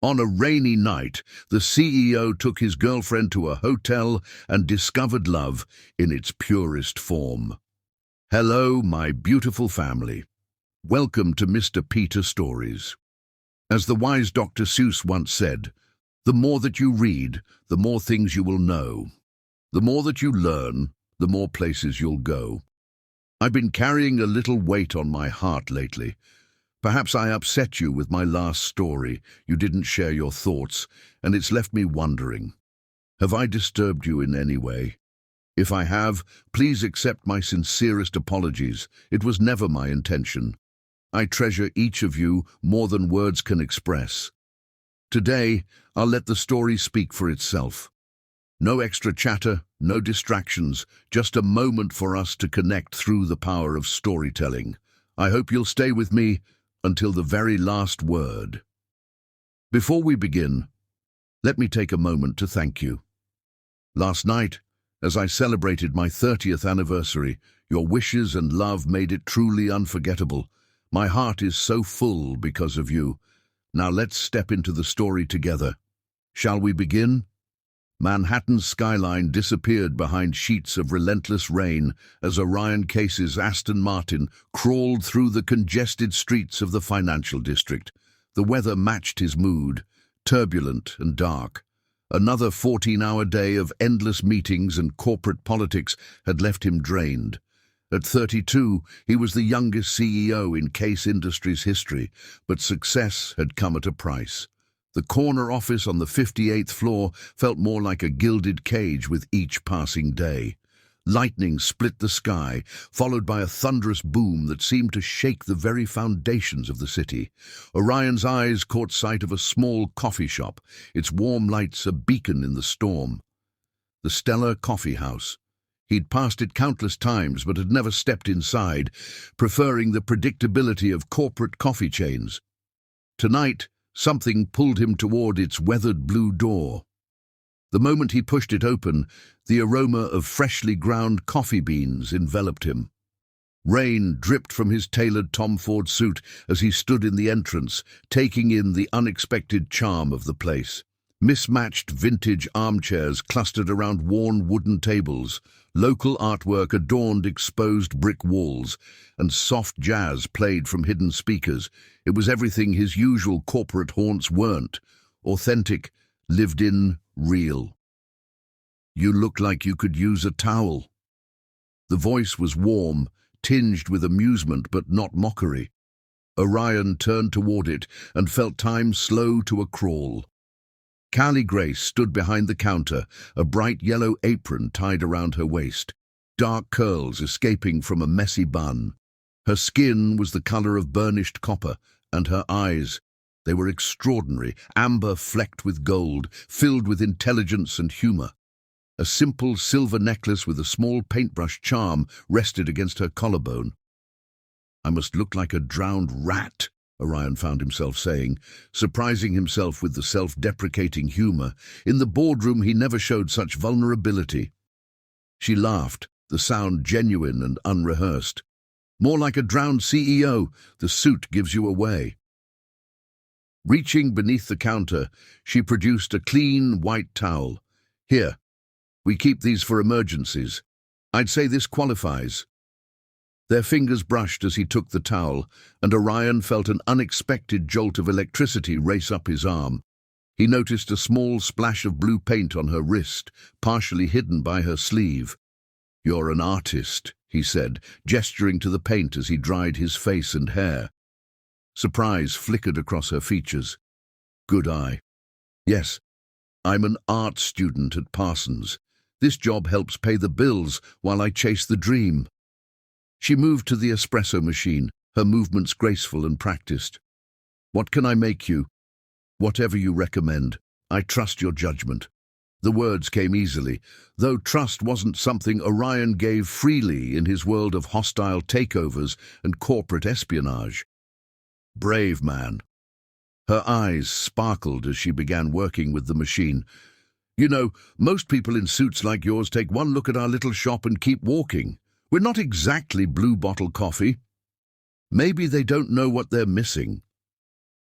On a rainy night, the CEO took his girlfriend to a hotel and discovered love in its purest form. Hello, my beautiful family. Welcome to Mr. Peter Stories. As the wise Dr. Seuss once said, the more that you read, the more things you will know. The more that you learn, the more places you'll go. I've been carrying a little weight on my heart lately. Perhaps I upset you with my last story. You didn't share your thoughts, and it's left me wondering. Have I disturbed you in any way? If I have, please accept my sincerest apologies. It was never my intention. I treasure each of you more than words can express. Today, I'll let the story speak for itself. No extra chatter, no distractions, just a moment for us to connect through the power of storytelling. I hope you'll stay with me until the very last word. Before we begin, let me take a moment to thank you. Last night, as I celebrated my 30th anniversary, your wishes and love made it truly unforgettable. My heart is so full because of you. Now let's step into the story together. Shall we begin? Manhattan's skyline disappeared behind sheets of relentless rain as Orion Case's Aston Martin crawled through the congested streets of the financial district. The weather matched his mood, turbulent and dark. Another 14-hour day of endless meetings and corporate politics had left him drained. At 32, he was the youngest CEO in Case Industries' history, but success had come at a price. The corner office on the 58th floor felt more like a gilded cage with each passing day. Lightning split the sky, followed by a thunderous boom that seemed to shake the very foundations of the city. Orion's eyes caught sight of a small coffee shop, its warm lights a beacon in the storm. The Stellar Coffee House. He'd passed it countless times but had never stepped inside, preferring the predictability of corporate coffee chains. Tonight, something pulled him toward its weathered blue door. The moment he pushed it open, the aroma of freshly ground coffee beans enveloped him. Rain dripped from his tailored Tom Ford suit as he stood in the entrance, taking in the unexpected charm of the place. Mismatched vintage armchairs clustered around worn wooden tables, local artwork adorned exposed brick walls, and soft jazz played from hidden speakers. It was everything his usual corporate haunts weren't. Authentic, lived in, real. You look like you could use a towel. The voice was warm, tinged with amusement but not mockery. Orion turned toward it and felt time slow to a crawl. Callie Grace stood behind the counter, a bright yellow apron tied around her waist, dark curls escaping from a messy bun. Her skin was the color of burnished copper, and her eyes, they were extraordinary, amber flecked with gold, filled with intelligence and humor. A simple silver necklace with a small paintbrush charm rested against her collarbone. I must look like a drowned rat, Orion found himself saying, surprising himself with the self-deprecating humor. In the boardroom he never showed such vulnerability. She laughed, the sound genuine and unrehearsed. More like a drowned CEO, the suit gives you away. Reaching beneath the counter, she produced a clean white towel. Here, we keep these for emergencies. I'd say this qualifies. Their fingers brushed as he took the towel, and Orion felt an unexpected jolt of electricity race up his arm. He noticed a small splash of blue paint on her wrist, partially hidden by her sleeve. "You're an artist," he said, gesturing to the paint as he dried his face and hair. Surprise flickered across her features. "Good eye. Yes, I'm an art student at Parsons. This job helps pay the bills while I chase the dream." She moved to the espresso machine, her movements graceful and practiced. "What can I make you?" "Whatever you recommend. I trust your judgment." The words came easily, though trust wasn't something Orion gave freely in his world of hostile takeovers and corporate espionage. "Brave man." Her eyes sparkled as she began working with the machine. "You know, most people in suits like yours take one look at our little shop and keep walking. We're not exactly blue bottle coffee." "Maybe they don't know what they're missing."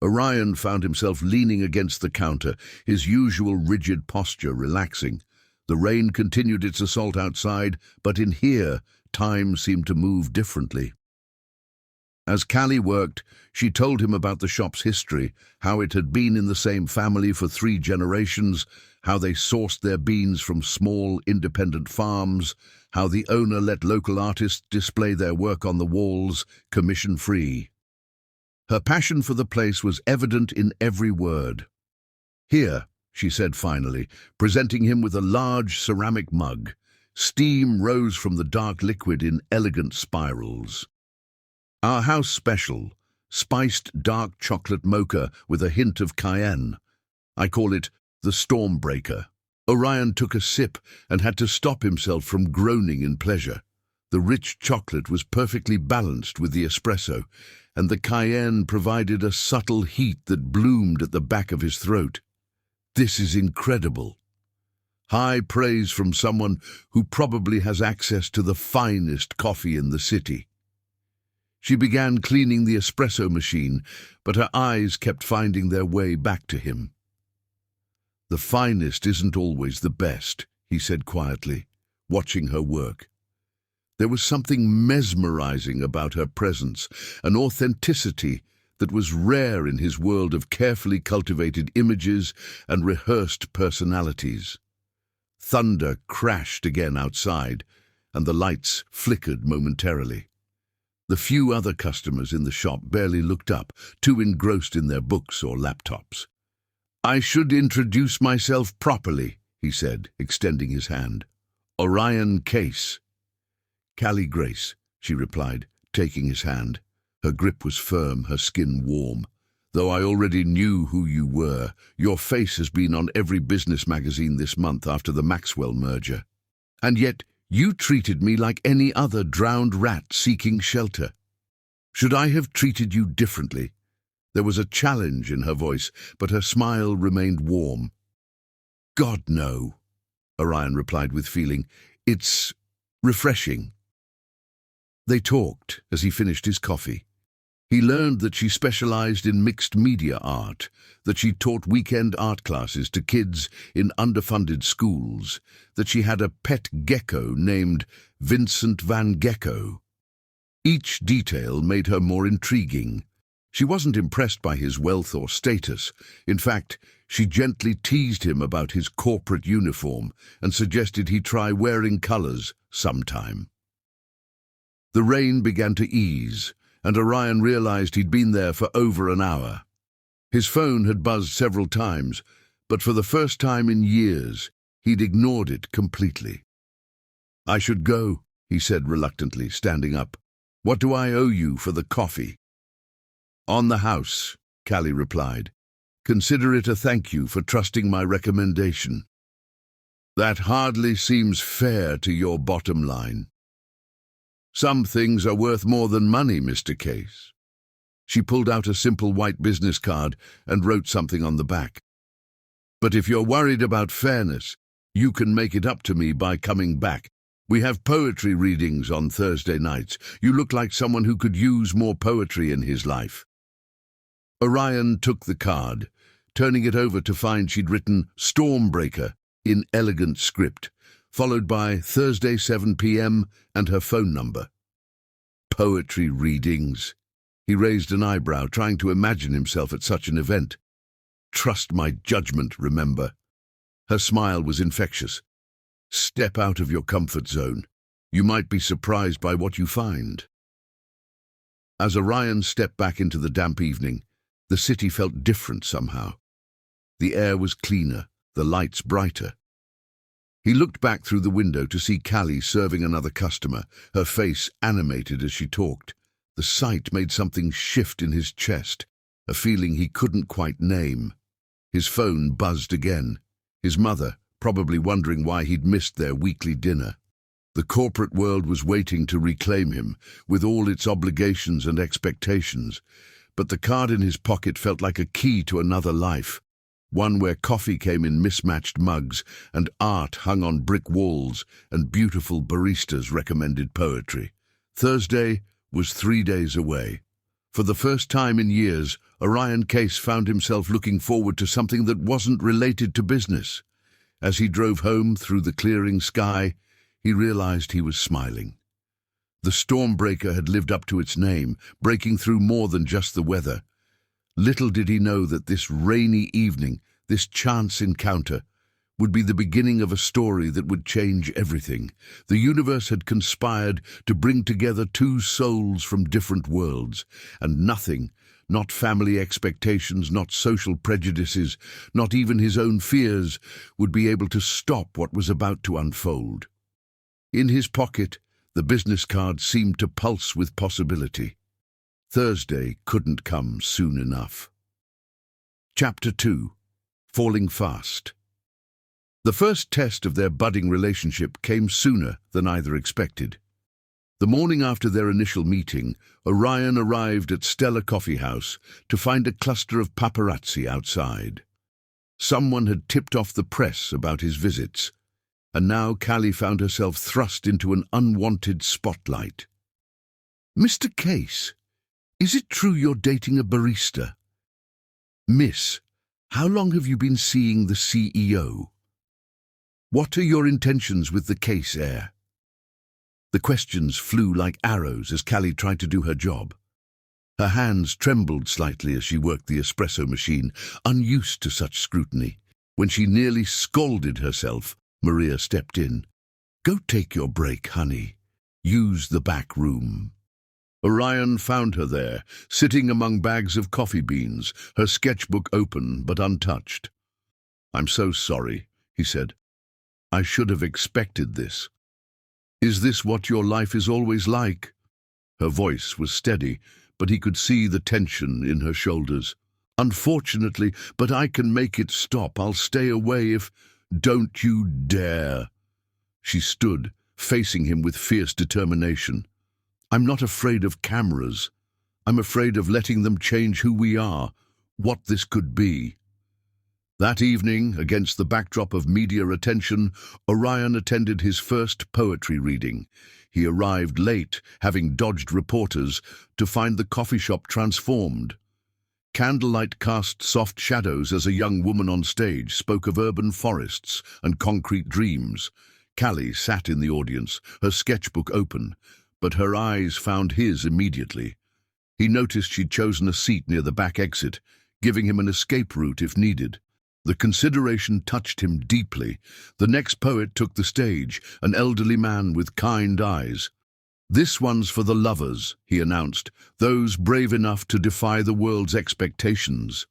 Orion found himself leaning against the counter, his usual rigid posture relaxing. The rain continued its assault outside, but in here, time seemed to move differently. As Callie worked, she told him about the shop's history, how it had been in the same family for 3 generations, how they sourced their beans from small, independent farms, how the owner let local artists display their work on the walls, commission-free. Her passion for the place was evident in every word. "Here," she said finally, presenting him with a large ceramic mug. Steam rose from the dark liquid in elegant spirals. "Our house special, spiced dark chocolate mocha with a hint of cayenne. I call it the Stormbreaker." Orion took a sip and had to stop himself from groaning in pleasure. The rich chocolate was perfectly balanced with the espresso, and the cayenne provided a subtle heat that bloomed at the back of his throat. "This is incredible." High praise from someone who probably has access to the finest coffee in the city. She began cleaning the espresso machine, but her eyes kept finding their way back to him. "The finest isn't always the best," he said quietly, watching her work. There was something mesmerizing about her presence, an authenticity that was rare in his world of carefully cultivated images and rehearsed personalities. Thunder crashed again outside, and the lights flickered momentarily. The few other customers in the shop barely looked up, too engrossed in their books or laptops. "I should introduce myself properly," he said, extending his hand. "Orion Case." "Callie Grace," she replied, taking his hand. Her grip was firm, her skin warm. "Though I already knew who you were, your face has been on every business magazine this month after the Maxwell merger. And yet, you treated me like any other drowned rat seeking shelter. Should I have treated you differently?" There was a challenge in her voice, but her smile remained warm. "God, no," Orion replied with feeling. "It's refreshing." They talked as he finished his coffee. He learned that she specialized in mixed media art, that she taught weekend art classes to kids in underfunded schools, that she had a pet gecko named Vincent Van Gecko. Each detail made her more intriguing. She wasn't impressed by his wealth or status. In fact, she gently teased him about his corporate uniform and suggested he try wearing colors sometime. The rain began to ease, and Orion realized he'd been there for over an hour. His phone had buzzed several times, but for the first time in years, he'd ignored it completely. "I should go," he said reluctantly, standing up. "What do I owe you for the coffee?" "On the house," Callie replied. "Consider it a thank you for trusting my recommendation." "That hardly seems fair to your bottom line." "Some things are worth more than money, Mr. Case." She pulled out a simple white business card and wrote something on the back. "But if you're worried about fairness, you can make it up to me by coming back. We have poetry readings on Thursday nights. You look like someone who could use more poetry in his life." Orion took the card, turning it over to find she'd written Stormbreaker in elegant script, followed by Thursday 7 p.m. and her phone number. Poetry readings. He raised an eyebrow, trying to imagine himself at such an event. "Trust my judgment, remember." Her smile was infectious. "Step out of your comfort zone. You might be surprised by what you find." As Orion stepped back into the damp evening, the city felt different somehow. The air was cleaner, the lights brighter. He looked back through the window to see Callie serving another customer, her face animated as she talked. The sight made something shift in his chest, a feeling he couldn't quite name. His phone buzzed again. His mother, probably wondering why he'd missed their weekly dinner. The corporate world was waiting to reclaim him, with all its obligations and expectations. But the card in his pocket felt like a key to another life. One where coffee came in mismatched mugs and art hung on brick walls and beautiful baristas recommended poetry. Thursday was 3 days away. For the first time in years, Orion Case found himself looking forward to something that wasn't related to business. As he drove home through the clearing sky, he realized he was smiling. The stormbreaker had lived up to its name, breaking through more than just the weather. Little did he know that this rainy evening, this chance encounter, would be the beginning of a story that would change everything. The universe had conspired to bring together two souls from different worlds, and nothing, not family expectations, not social prejudices, not even his own fears, would be able to stop what was about to unfold. In his pocket, the business card seemed to pulse with possibility. Thursday couldn't come soon enough. Chapter 2. Falling Fast. The first test of their budding relationship came sooner than either expected. The morning after their initial meeting, Orion arrived at Stella Coffee House to find a cluster of paparazzi outside. Someone had tipped off the press about his visits, and now Callie found herself thrust into an unwanted spotlight. "Mr. Case, is it true you're dating a barista?" "Miss, how long have you been seeing the CEO? What are your intentions with the Case heir?" The questions flew like arrows as Callie tried to do her job. Her hands trembled slightly as she worked the espresso machine, unused to such scrutiny. When she nearly scalded herself, Maria stepped in. "Go take your break, honey. Use the back room." Orion found her there, sitting among bags of coffee beans, her sketchbook open but untouched. "I'm so sorry," he said. "I should have expected this. Is this what your life is always like?" Her voice was steady, but he could see the tension in her shoulders. "Unfortunately, but I can make it stop. I'll stay away if—" "Don't you dare!" She stood, facing him with fierce determination. "I'm not afraid of cameras. I'm afraid of letting them change who we are, what this could be." That evening, against the backdrop of media attention, Orion attended his first poetry reading. He arrived late, having dodged reporters, to find the coffee shop transformed. Candlelight cast soft shadows as a young woman on stage spoke of urban forests and concrete dreams. Callie sat in the audience, her sketchbook open, but her eyes found his immediately. He noticed she'd chosen a seat near the back exit, giving him an escape route if needed. The consideration touched him deeply. The next poet took the stage, an elderly man with kind eyes. "This one's for the lovers," he announced, "those brave enough to defy the world's expectations."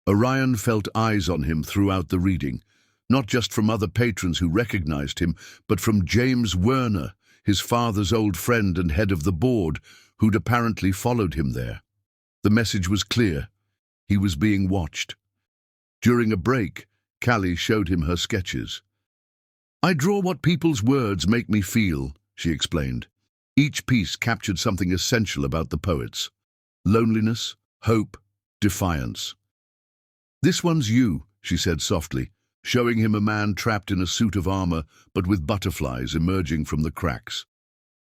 Orion felt eyes on him throughout the reading, not just from other patrons who recognized him, but from James Werner, his father's old friend and head of the board, who'd apparently followed him there. The message was clear. He was being watched. During a break, Callie showed him her sketches. "I draw what people's words make me feel," she explained. Each piece captured something essential about the poets: loneliness, hope, defiance. "This one's you," she said softly, showing him a man trapped in a suit of armor but with butterflies emerging from the cracks.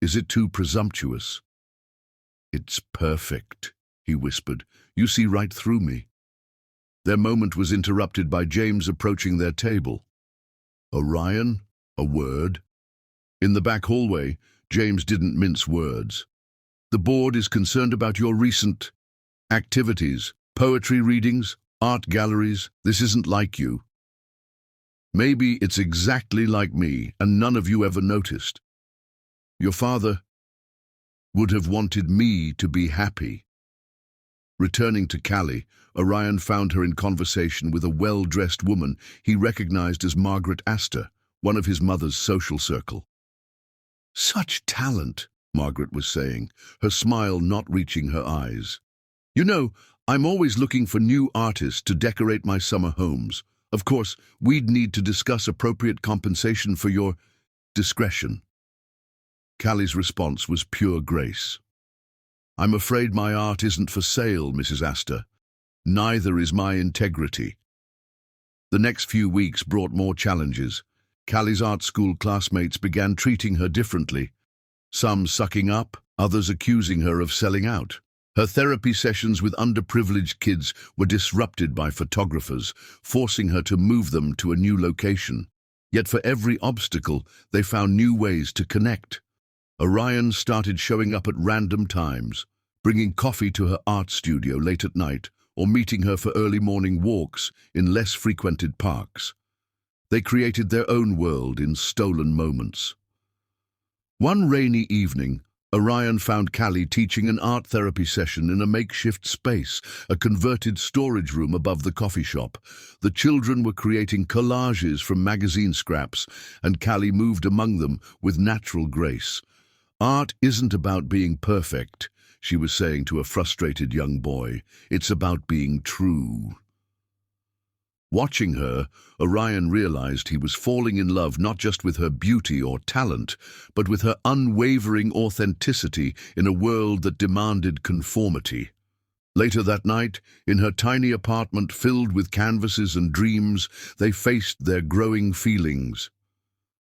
"Is it too presumptuous?" "It's perfect," he whispered. "You see right through me." Their moment was interrupted by James approaching their table. "Orion, a word?" In the back hallway, James didn't mince words. "The board is concerned about your recent activities, poetry readings, art galleries. This isn't like you." "Maybe it's exactly like me, and none of you ever noticed. Your father would have wanted me to be happy." Returning to Callie, Orion found her in conversation with a well-dressed woman he recognized as Margaret Astor, one of his mother's social circle. "Such talent," Margaret was saying, her smile not reaching her eyes. "You know, I'm always looking for new artists to decorate my summer homes. Of course, we'd need to discuss appropriate compensation for your discretion." Callie's response was pure grace. "I'm afraid my art isn't for sale, Mrs. Astor. Neither is my integrity." The next few weeks brought more challenges. Callie's art school classmates began treating her differently, some sucking up, others accusing her of selling out. Her therapy sessions with underprivileged kids were disrupted by photographers, forcing her to move them to a new location. Yet for every obstacle, they found new ways to connect. Orion started showing up at random times, bringing coffee to her art studio late at night, or meeting her for early morning walks in less frequented parks. They created their own world in stolen moments. One rainy evening, Orion found Callie teaching an art therapy session in a makeshift space, a converted storage room above the coffee shop. The children were creating collages from magazine scraps, and Callie moved among them with natural grace. "Art isn't about being perfect," she was saying to a frustrated young boy. "It's about being true." Watching her, Orion realized he was falling in love not just with her beauty or talent, but with her unwavering authenticity in a world that demanded conformity. Later that night, in her tiny apartment filled with canvases and dreams, they faced their growing feelings.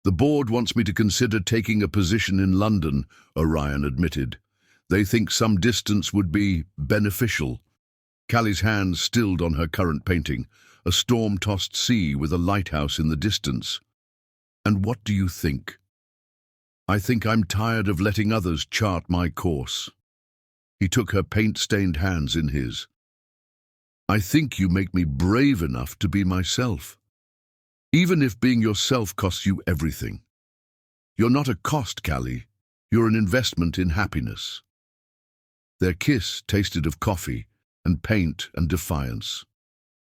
"The board wants me to consider taking a position in London," Orion admitted. "They think some distance would be beneficial." Callie's hands stilled on her current painting, a storm-tossed sea with a lighthouse in the distance. "And what do you think?" "I think I'm tired of letting others chart my course." He took her paint-stained hands in his. "I think you make me brave enough to be myself. Even if being yourself costs you everything. You're not a cost, Callie. You're an investment in happiness." Their kiss tasted of coffee and paint and defiance.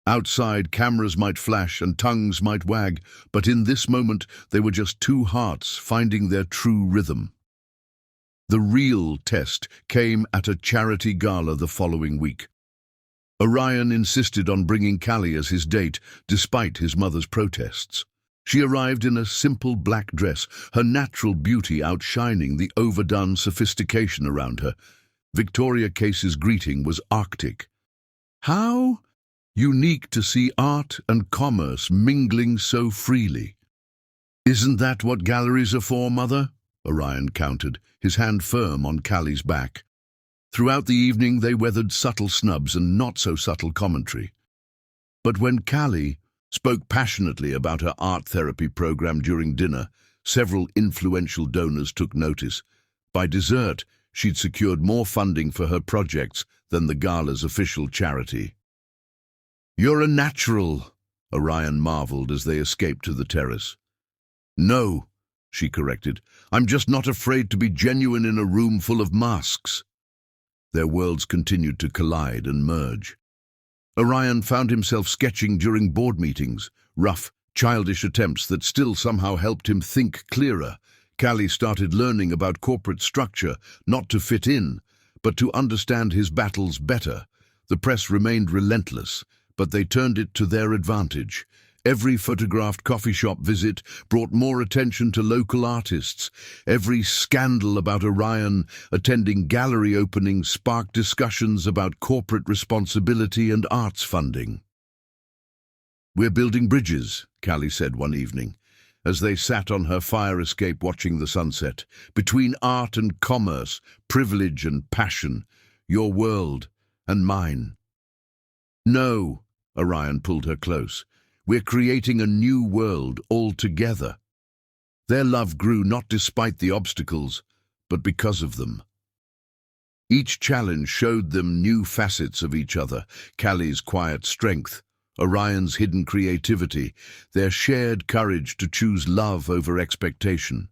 Outside, cameras might flash and tongues might wag, but in this moment they were just two hearts finding their true rhythm. The real test came at a charity gala the following week. Orion insisted on bringing Callie as his date, despite his mother's protests. She arrived in a simple black dress, her natural beauty outshining the overdone sophistication around her. Victoria Case's greeting was arctic. "How unique to see art and commerce mingling so freely." "Isn't that what galleries are for, Mother?" Orion countered, his hand firm on Callie's back. Throughout the evening they weathered subtle snubs and not-so-subtle commentary. But when Callie spoke passionately about her art therapy program during dinner, several influential donors took notice. By dessert, she'd secured more funding for her projects than the gala's official charity. "You're a natural," Orion marveled as they escaped to the terrace. "No," she corrected. "I'm just not afraid to be genuine in a room full of masks." Their worlds continued to collide and merge. Orion found himself sketching during board meetings, rough, childish attempts that still somehow helped him think clearer. Callie started learning about corporate structure, not to fit in, but to understand his battles better. The press remained relentless, but they turned it to their advantage. Every photographed coffee shop visit brought more attention to local artists. Every scandal about Orion attending gallery openings sparked discussions about corporate responsibility and arts funding. "We're building bridges," Callie said one evening, as they sat on her fire escape watching the sunset. "Between art and commerce, privilege and passion, your world and mine." "No," Orion pulled her close. "We're creating a new world altogether." Their love grew not despite the obstacles, but because of them. Each challenge showed them new facets of each other, Callie's quiet strength, Orion's hidden creativity, their shared courage to choose love over expectation.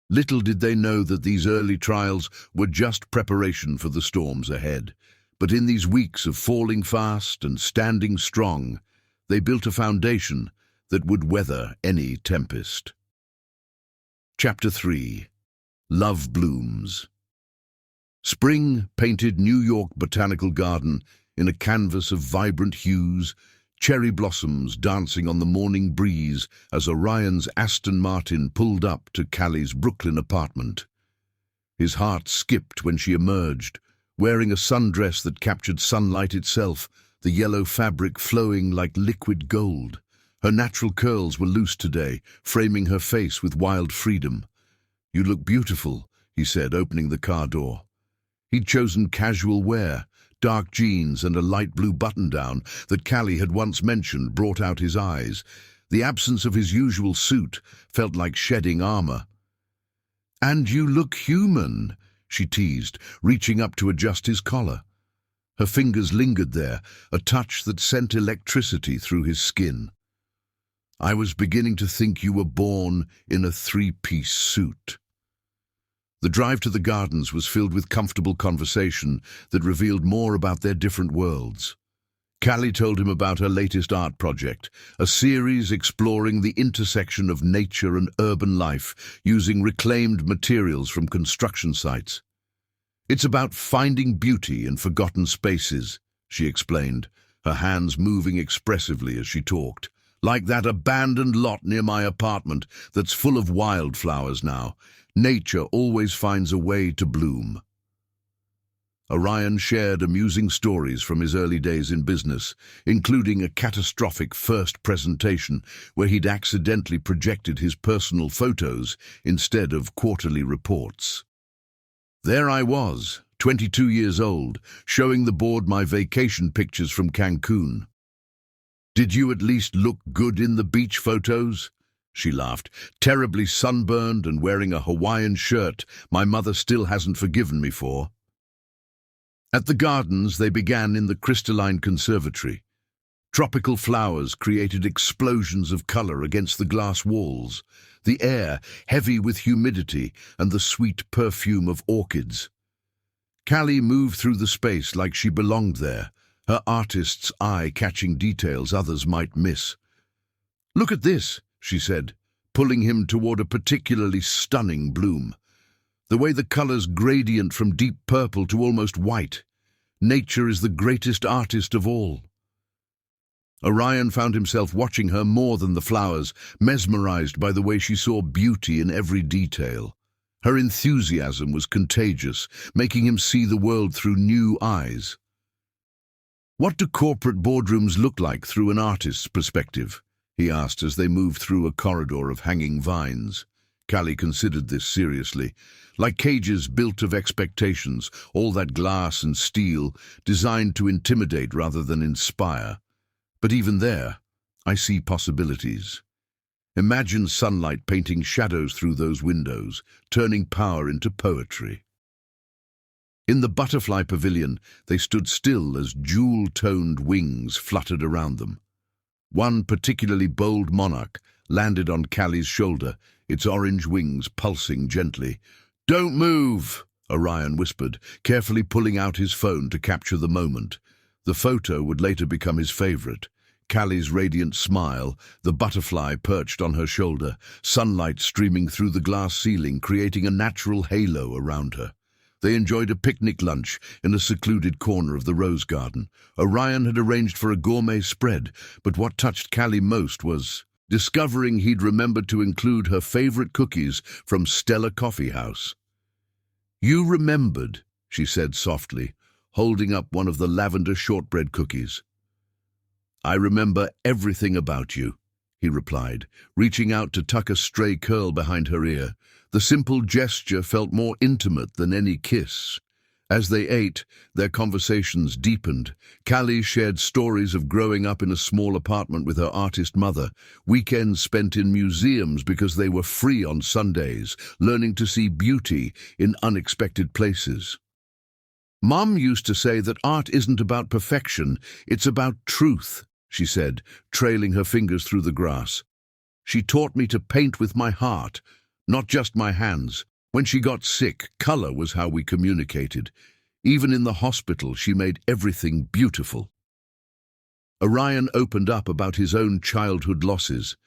Little did they know that these early trials were just preparation for the storms ahead. But in these weeks of falling fast and standing strong, they built a foundation that would weather any tempest. Chapter 3. Love Blooms. Spring painted New York Botanical Garden in a canvas of vibrant hues, cherry blossoms dancing on the morning breeze as Orion's Aston Martin pulled up to Callie's Brooklyn apartment. His heart skipped when she emerged, wearing a sundress that captured sunlight itself, the yellow fabric flowing like liquid gold. Her natural curls were loose today, framing her face with wild freedom. "You look beautiful," he said, opening the car door. He'd chosen casual wear, dark jeans and a light blue button-down that Callie had once mentioned brought out his eyes. The absence of his usual suit felt like shedding armor. "And you look human," she teased, reaching up to adjust his collar. Her fingers lingered there, a touch that sent electricity through his skin. "I was beginning to think you were born in a three-piece suit." The drive to the gardens was filled with comfortable conversation that revealed more about their different worlds. Callie told him about her latest art project, a series exploring the intersection of nature and urban life using reclaimed materials from construction sites. "It's about finding beauty in forgotten spaces," she explained, her hands moving expressively as she talked. "Like that abandoned lot near my apartment that's full of wildflowers now. Nature always finds a way to bloom." Orion shared amusing stories from his early days in business, including a catastrophic first presentation where he'd accidentally projected his personal photos instead of quarterly reports. "There I was, 22 years old, showing the board my vacation pictures from Cancun. 'Did you at least look good in the beach photos?' she laughed. 'Terribly sunburned and wearing a Hawaiian shirt my mother still hasn't forgiven me for.' At the gardens, they began in the crystalline conservatory. Tropical flowers created explosions of color against the glass walls, the air heavy with humidity and the sweet perfume of orchids. Callie moved through the space like she belonged there, her artist's eye catching details others might miss. "Look at this," she said, pulling him toward a particularly stunning bloom. "The way the colors gradient from deep purple to almost white. Nature is the greatest artist of all." Orion found himself watching her more than the flowers, mesmerized by the way she saw beauty in every detail. Her enthusiasm was contagious, making him see the world through new eyes. "What do corporate boardrooms look like through an artist's perspective?" he asked as they moved through a corridor of hanging vines. Callie considered this seriously. "Like cages built of expectations, all that glass and steel, designed to intimidate rather than inspire. But even there, I see possibilities. Imagine sunlight painting shadows through those windows, turning power into poetry." In the butterfly pavilion, they stood still as jewel-toned wings fluttered around them. One particularly bold monarch landed on Callie's shoulder, its orange wings pulsing gently. "Don't move," Orion whispered, carefully pulling out his phone to capture the moment. The photo would later become his favorite. Callie's radiant smile, the butterfly perched on her shoulder, sunlight streaming through the glass ceiling, creating a natural halo around her. They enjoyed a picnic lunch in a secluded corner of the rose garden. Orion had arranged for a gourmet spread, but what touched Callie most was discovering he'd remembered to include her favorite cookies from Stella Coffee House. "You remembered," she said softly, holding up one of the lavender shortbread cookies. "I remember everything about you," he replied, reaching out to tuck a stray curl behind her ear. The simple gesture felt more intimate than any kiss. As they ate, their conversations deepened. Callie shared stories of growing up in a small apartment with her artist mother, weekends spent in museums because they were free on Sundays, learning to see beauty in unexpected places. "Mom used to say that art isn't about perfection, it's about truth," she said, trailing her fingers through the grass. "She taught me to paint with my heart, not just my hands. When she got sick, color was how we communicated. Even in the hospital, she made everything beautiful." Orion opened up about his own childhood losses.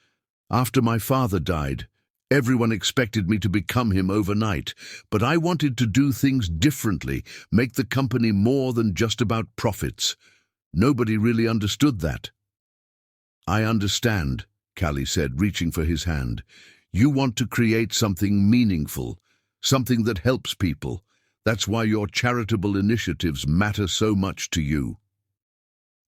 "After my father died, everyone expected me to become him overnight, but I wanted to do things differently, make the company more than just about profits. Nobody really understood that." "I understand," Callie said, reaching for his hand. "You want to create something meaningful, something that helps people. That's why your charitable initiatives matter so much to you."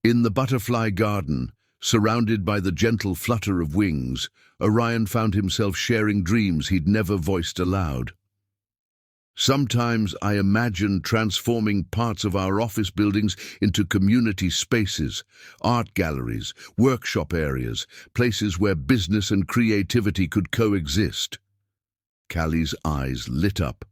In the butterfly garden, surrounded by the gentle flutter of wings, Orion found himself sharing dreams he'd never voiced aloud. Sometimes I imagine transforming parts of our office buildings into community spaces, art galleries, workshop areas, places where business and creativity could coexist. Callie's eyes lit up.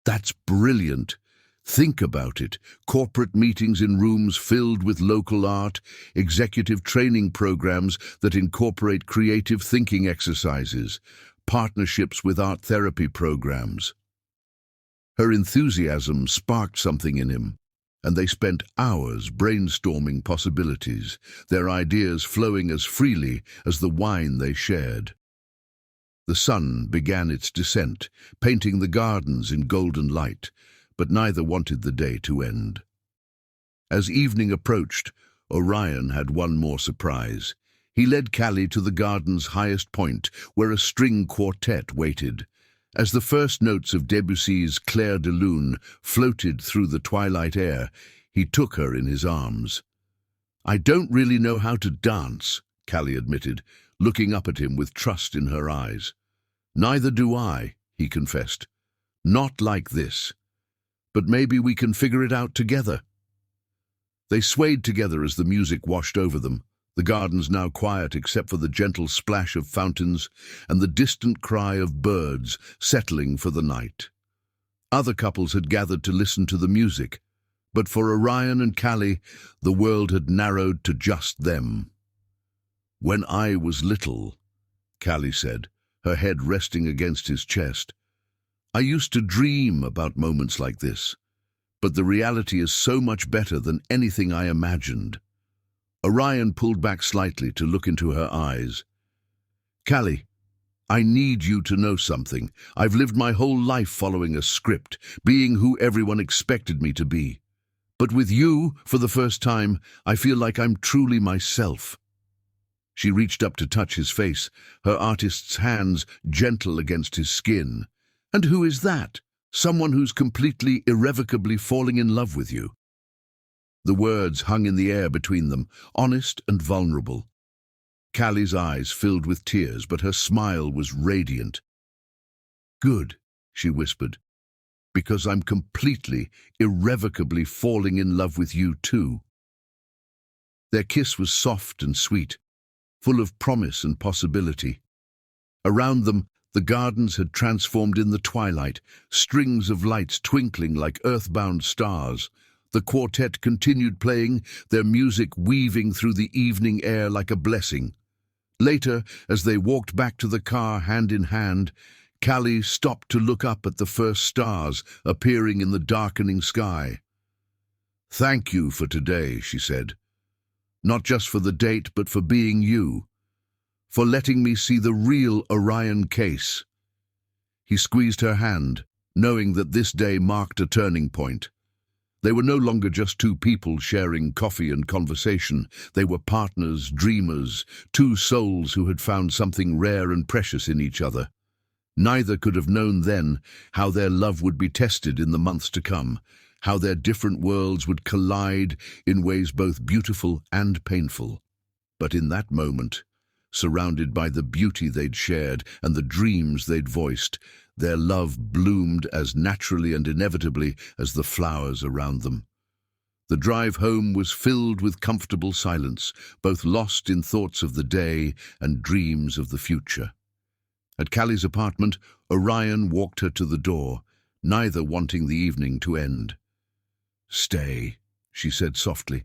That's brilliant. Think about it. Corporate meetings in rooms filled with local art, executive training programs that incorporate creative thinking exercises, partnerships with art therapy programs. Her enthusiasm sparked something in him, and they spent hours brainstorming possibilities, their ideas flowing as freely as the wine they shared. The sun began its descent, painting the gardens in golden light, but neither wanted the day to end. As evening approached, Orion had one more surprise. He led Callie to the garden's highest point, where a string quartet waited. As the first notes of Debussy's Clair de Lune floated through the twilight air, he took her in his arms. "I don't really know how to dance," Callie admitted, looking up at him with trust in her eyes. "Neither do I," he confessed. "Not like this. But maybe we can figure it out together." They swayed together as the music washed over them, the gardens now quiet except for the gentle splash of fountains and the distant cry of birds settling for the night. Other couples had gathered to listen to the music, but for Orion and Callie, the world had narrowed to just them. "When I was little," Callie said, her head resting against his chest, "I used to dream about moments like this, but the reality is so much better than anything I imagined." Orion pulled back slightly to look into her eyes. "Callie, I need you to know something. I've lived my whole life following a script, being who everyone expected me to be. But with you, for the first time, I feel like I'm truly myself." She reached up to touch his face, her artist's hands gentle against his skin. "And who is that? Someone who's completely, irrevocably falling in love with you?" The words hung in the air between them, honest and vulnerable. Callie's eyes filled with tears, but her smile was radiant. "Good," she whispered, "because I'm completely, irrevocably falling in love with you too." Their kiss was soft and sweet, full of promise and possibility. Around them, the gardens had transformed in the twilight, strings of lights twinkling like earthbound stars. The quartet continued playing, their music weaving through the evening air like a blessing. Later, as they walked back to the car hand in hand, Callie stopped to look up at the first stars appearing in the darkening sky. "Thank you for today," she said. "Not just for the date, but for being you. For letting me see the real Orion Case." He squeezed her hand, knowing that this day marked a turning point. They were no longer just two people sharing coffee and conversation. They were partners, dreamers, two souls who had found something rare and precious in each other. Neither could have known then how their love would be tested in the months to come, how their different worlds would collide in ways both beautiful and painful. But in that moment, surrounded by the beauty they'd shared and the dreams they'd voiced, their love bloomed as naturally and inevitably as the flowers around them. The drive home was filled with comfortable silence, both lost in thoughts of the day and dreams of the future. At Callie's apartment, Orion walked her to the door, neither wanting the evening to end. "Stay," she said softly,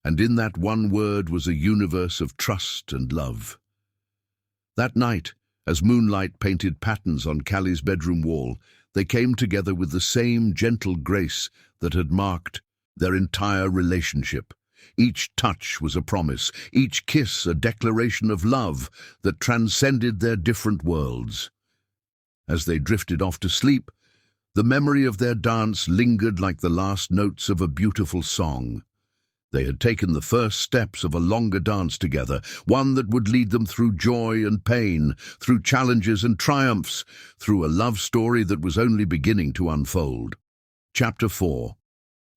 and in that one word was a universe of trust and love. That night, as moonlight painted patterns on Callie's bedroom wall, they came together with the same gentle grace that had marked their entire relationship. Each touch was a promise, each kiss a declaration of love that transcended their different worlds. As they drifted off to sleep, the memory of their dance lingered like the last notes of a beautiful song. They had taken the first steps of a longer dance together, one that would lead them through joy and pain, through challenges and triumphs, through a love story that was only beginning to unfold. Chapter 4.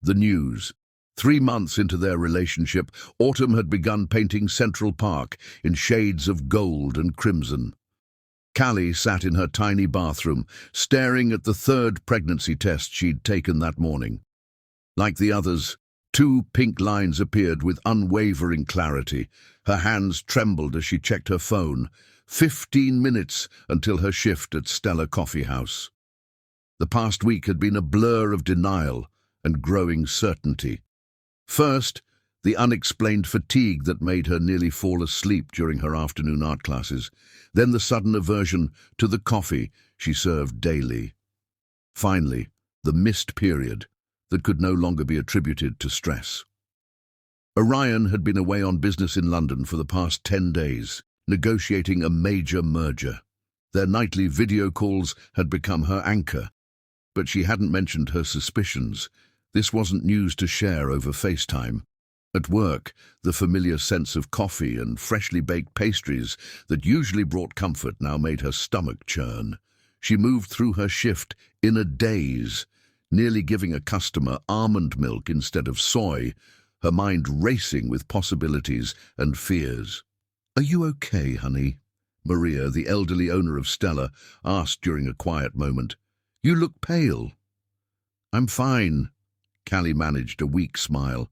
The news. 3 months into their relationship, autumn had begun painting Central Park in shades of gold and crimson. Callie sat in her tiny bathroom, staring at the third pregnancy test she'd taken that morning. Like the others, 2 pink lines appeared with unwavering clarity. Her hands trembled as she checked her phone. 15 minutes until her shift at Stella Coffee House. The past week had been a blur of denial and growing certainty. First, the unexplained fatigue that made her nearly fall asleep during her afternoon art classes, then the sudden aversion to the coffee she served daily. Finally, the missed period that could no longer be attributed to stress. Orion had been away on business in London for the past 10 days, negotiating a major merger. Their nightly video calls had become her anchor, but she hadn't mentioned her suspicions. This wasn't news to share over FaceTime. At work, the familiar sense of coffee and freshly baked pastries that usually brought comfort now made her stomach churn. She moved through her shift in a daze, nearly giving a customer almond milk instead of soy, her mind racing with possibilities and fears. "Are you okay, honey?" Maria, the elderly owner of Stella, asked during a quiet moment. "You look pale." "I'm fine," Callie managed a weak smile.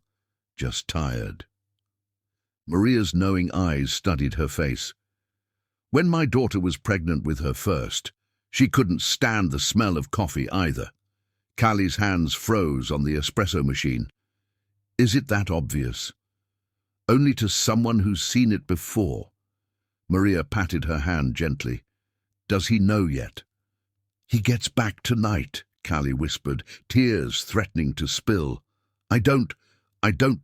"Just tired." Maria's knowing eyes studied her face. "When my daughter was pregnant with her first, she couldn't stand the smell of coffee either." Callie's hands froze on the espresso machine. "Is it that obvious?" "Only to someone who's seen it before." Maria patted her hand gently. "Does he know yet?" "He gets back tonight," Callie whispered, tears threatening to spill. I don't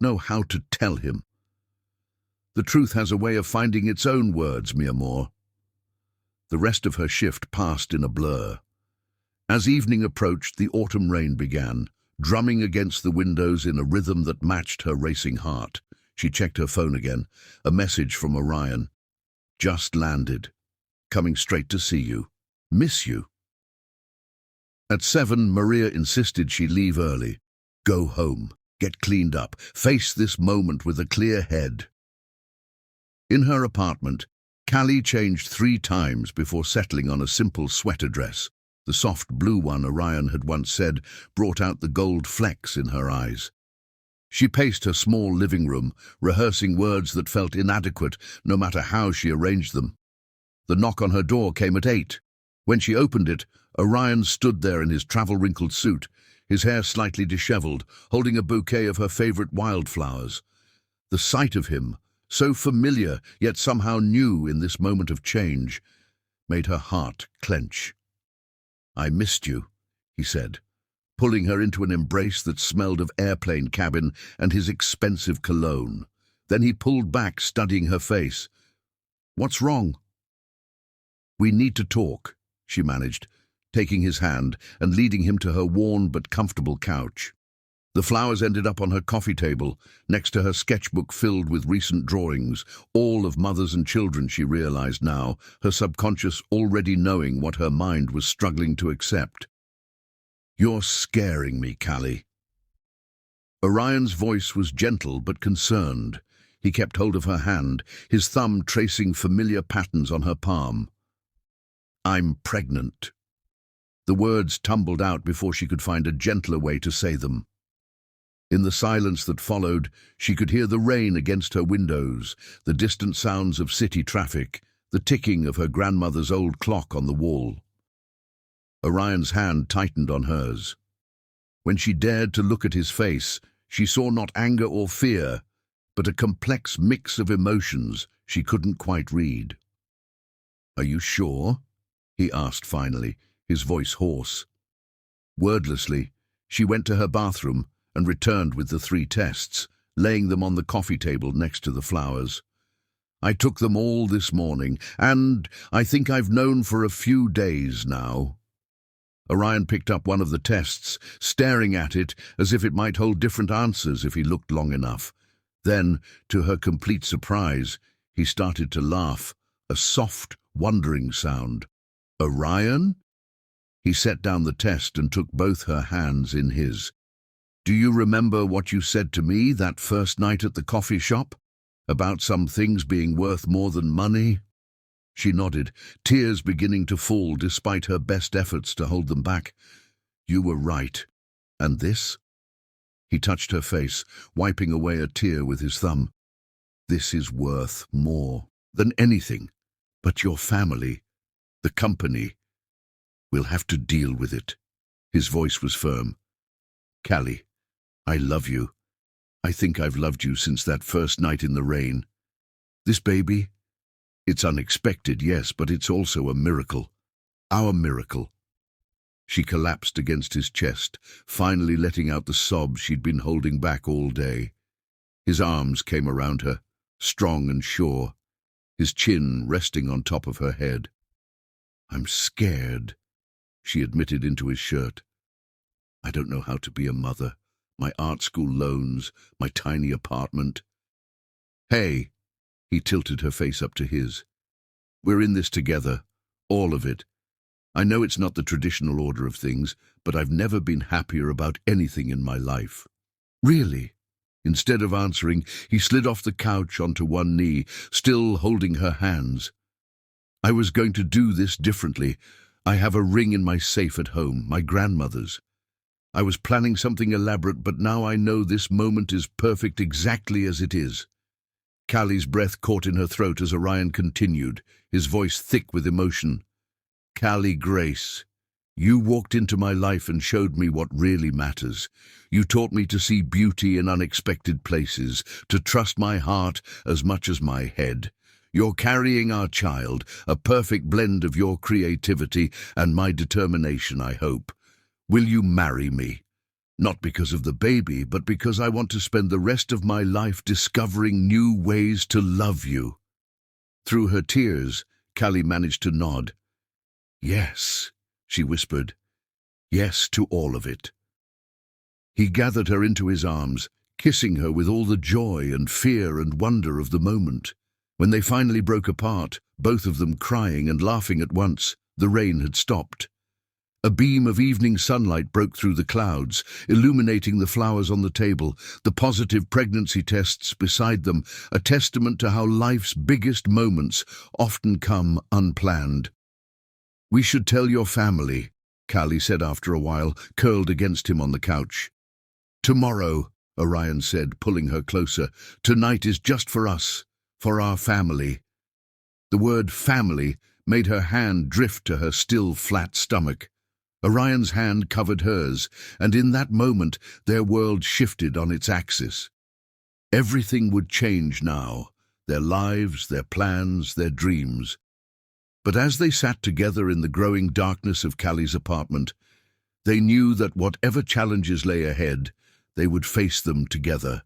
know how to tell him." "The truth has a way of finding its own words, mi amor." The rest of her shift passed in a blur. As evening approached, the autumn rain began, drumming against the windows in a rhythm that matched her racing heart. She checked her phone again. A message from Orion. "Just landed. Coming straight to see you. Miss you." At 7, Maria insisted she leave early. Go home. Get cleaned up. Face this moment with a clear head. In her apartment, Callie changed 3 times before settling on a simple sweater dress. The soft blue one Orion had once said brought out the gold flecks in her eyes. She paced her small living room, rehearsing words that felt inadequate no matter how she arranged them. The knock on her door came at 8. When she opened it, Orion stood there in his travel-wrinkled suit, his hair slightly disheveled, holding a bouquet of her favorite wildflowers. The sight of him, so familiar yet somehow new in this moment of change, made her heart clench. "I missed you," he said, pulling her into an embrace that smelled of airplane cabin and his expensive cologne. Then he pulled back, studying her face. "What's wrong?" "We need to talk," she managed, taking his hand and leading him to her worn but comfortable couch. The flowers ended up on her coffee table, next to her sketchbook filled with recent drawings, all of mothers and children, she realized now, her subconscious already knowing what her mind was struggling to accept. "You're scaring me, Callie." Orion's voice was gentle but concerned. He kept hold of her hand, his thumb tracing familiar patterns on her palm. "I'm pregnant." The words tumbled out before she could find a gentler way to say them. In the silence that followed, she could hear the rain against her windows, the distant sounds of city traffic, the ticking of her grandmother's old clock on the wall. Orion's hand tightened on hers. When she dared to look at his face, she saw not anger or fear, but a complex mix of emotions she couldn't quite read. "Are you sure?" he asked finally, his voice hoarse. Wordlessly, she went to her bathroom and returned with the 3 tests, laying them on the coffee table next to the flowers. "I took them all this morning, and I think I've known for a few days now." Orion picked up one of the tests, staring at it as if it might hold different answers if he looked long enough. Then, to her complete surprise, he started to laugh, a soft, wondering sound. "Orion?" He set down the test and took both her hands in his. "Do you remember what you said to me that first night at the coffee shop? About some things being worth more than money?" She nodded, tears beginning to fall despite her best efforts to hold them back. You were right. And this? He touched her face, wiping away a tear with his thumb. This is worth more than anything. But your family, the company, will have to deal with it. His voice was firm. Callie, I love you. I think I've loved you since that first night in the rain. This baby? It's unexpected, yes, but it's also a miracle. Our miracle. She collapsed against his chest, finally letting out the sobs she'd been holding back all day. His arms came around her, strong and sure, his chin resting on top of her head. I'm scared, she admitted into his shirt. I don't know how to be a mother. My art school loans, my tiny apartment. Hey, he tilted her face up to his. We're in this together, all of it. I know it's not the traditional order of things, but I've never been happier about anything in my life. Really? Instead of answering, he slid off the couch onto one knee, still holding her hands. I was going to do this differently. I have a ring in my safe at home, my grandmother's. I was planning something elaborate, but now I know this moment is perfect exactly as it is. Callie's breath caught in her throat as Orion continued, his voice thick with emotion. Callie Grace, you walked into my life and showed me what really matters. You taught me to see beauty in unexpected places, to trust my heart as much as my head. You're carrying our child, a perfect blend of your creativity and my determination, I hope. Will you marry me? Not because of the baby, but because I want to spend the rest of my life discovering new ways to love you. Through her tears, Callie managed to nod. Yes, she whispered. Yes to all of it. He gathered her into his arms, kissing her with all the joy and fear and wonder of the moment. When they finally broke apart, both of them crying and laughing at once, the rain had stopped. A beam of evening sunlight broke through the clouds, illuminating the flowers on the table, the positive pregnancy tests beside them, a testament to how life's biggest moments often come unplanned. We should tell your family, Callie said after a while, curled against him on the couch. Tomorrow, Orion said, pulling her closer. Tonight is just for us, for our family. The word family made her hand drift to her still flat stomach. Orion's hand covered hers, and in that moment their world shifted on its axis. Everything would change now, their lives, their plans, their dreams. But as they sat together in the growing darkness of Callie's apartment, they knew that whatever challenges lay ahead, they would face them together.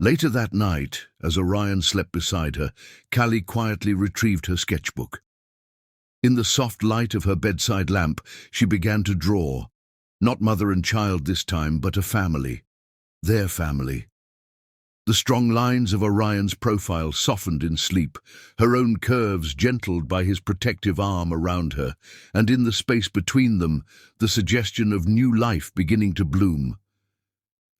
Later that night, as Orion slept beside her, Callie quietly retrieved her sketchbook. In the soft light of her bedside lamp, she began to draw. Not mother and child this time, but a family. Their family. The strong lines of Orion's profile softened in sleep, her own curves gentled by his protective arm around her, and in the space between them, the suggestion of new life beginning to bloom.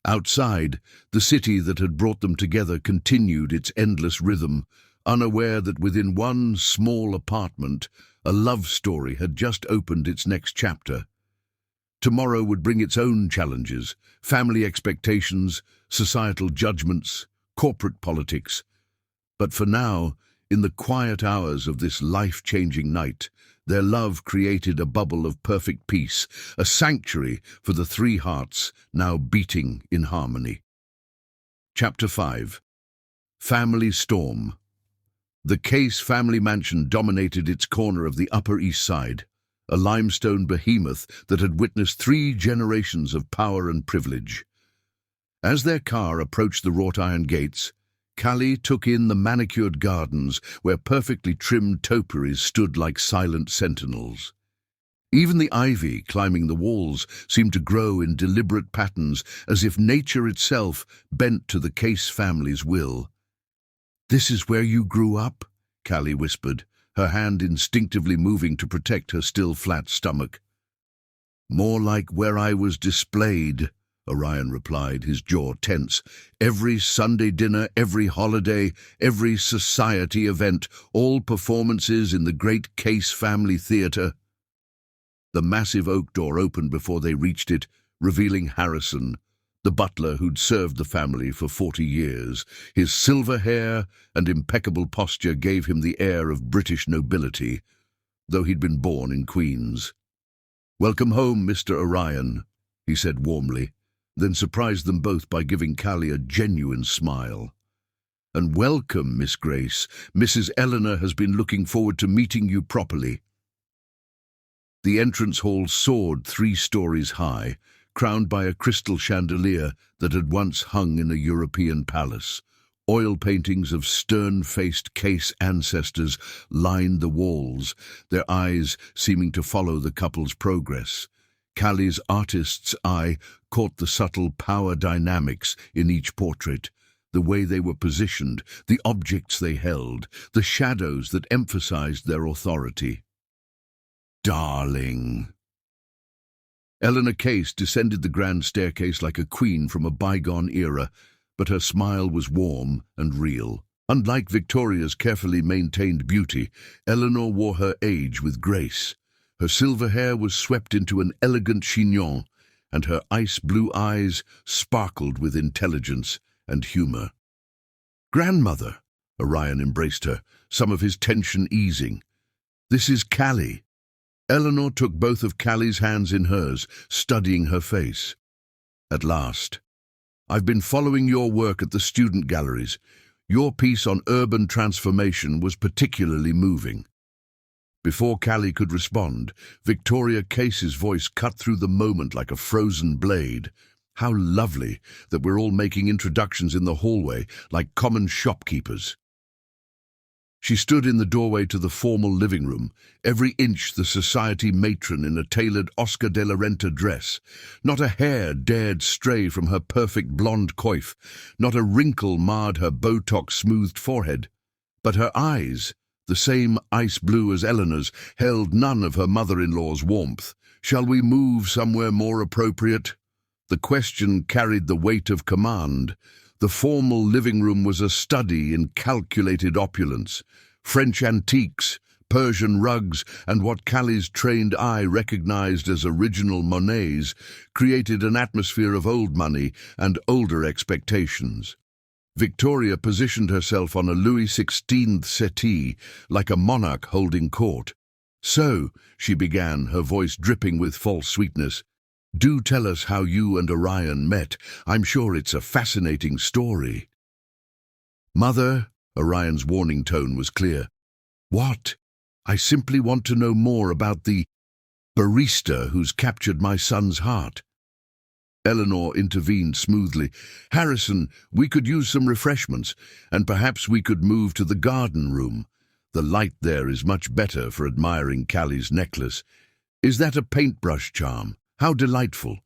Outside, the city that had brought them together continued its endless rhythm, unaware that within one small apartment, a love story had just opened its next chapter. Tomorrow would bring its own challenges, family expectations, societal judgments, corporate politics. But for now, in the quiet hours of this life-changing night, their love created a bubble of perfect peace, a sanctuary for the three hearts now beating in harmony. Chapter 5. Family Storm. The Case family mansion dominated its corner of the Upper East Side, a limestone behemoth that had witnessed 3 generations of power and privilege. As their car approached the wrought iron gates, Callie took in the manicured gardens where perfectly trimmed topiaries stood like silent sentinels. Even the ivy climbing the walls seemed to grow in deliberate patterns as if nature itself bent to the Case family's will. "This is where you grew up?" Callie whispered, her hand instinctively moving to protect her still flat stomach. "More like where I was displayed," Orion replied, his jaw tense. Every Sunday dinner, every holiday, every society event, all performances in the great Case family theatre. The massive oak door opened before they reached it, revealing Harrison, the butler who'd served the family for 40 years. His silver hair and impeccable posture gave him the air of British nobility, though he'd been born in Queens. "Welcome home, Mr. Orion," he said warmly, then surprised them both by giving Callie a genuine smile. "And welcome, Miss Grace. Mrs. Eleanor has been looking forward to meeting you properly." The entrance hall soared 3 stories high, crowned by a crystal chandelier that had once hung in a European palace. Oil paintings of stern-faced Case ancestors lined the walls, their eyes seeming to follow the couple's progress. Callie's artist's eye caught the subtle power dynamics in each portrait, the way they were positioned, the objects they held, the shadows that emphasized their authority. "Darling." Eleanor Case descended the grand staircase like a queen from a bygone era, but her smile was warm and real. Unlike Victoria's carefully maintained beauty, Eleanor wore her age with grace. Her silver hair was swept into an elegant chignon, and her ice-blue eyes sparkled with intelligence and humor. "Grandmother," Orion embraced her, some of his tension easing. "This is Callie." Eleanor took both of Callie's hands in hers, studying her face. "At last. I've been following your work at the student galleries. Your piece on urban transformation was particularly moving." Before Callie could respond, Victoria Case's voice cut through the moment like a frozen blade. "How lovely that we're all making introductions in the hallway, like common shopkeepers." She stood in the doorway to the formal living room, every inch the society matron in a tailored Oscar de la Renta dress. Not a hair dared stray from her perfect blonde coif, not a wrinkle marred her Botox-smoothed forehead. But her eyes, the same ice blue as Eleanor's, held none of her mother-in-law's warmth. "Shall we move somewhere more appropriate?" The question carried the weight of command. The formal living room was a study in calculated opulence. French antiques, Persian rugs, and what Callie's trained eye recognized as original Monets created an atmosphere of old money and older expectations. Victoria positioned herself on a Louis XVI settee, like a monarch holding court. "So," she began, her voice dripping with false sweetness, "do tell us how you and Orion met. I'm sure it's a fascinating story." "Mother," Orion's warning tone was clear. "What? I simply want to know more about the barista who's captured my son's heart." Eleanor intervened smoothly. "Harrison, we could use some refreshments, and perhaps we could move to the garden room. The light there is much better for admiring Callie's necklace. Is that a paintbrush charm? How delightful."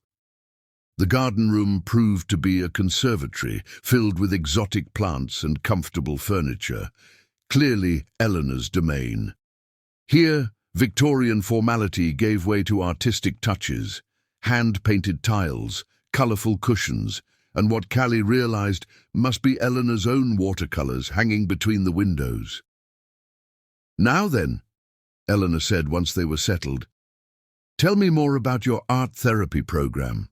The garden room proved to be a conservatory filled with exotic plants and comfortable furniture, clearly Eleanor's domain. Here, Victorian formality gave way to artistic touches, hand-painted tiles, colourful cushions, and what Callie realised must be Eleanor's own watercolours hanging between the windows. "Now then," Eleanor said once they were settled, "tell me more about your art therapy program.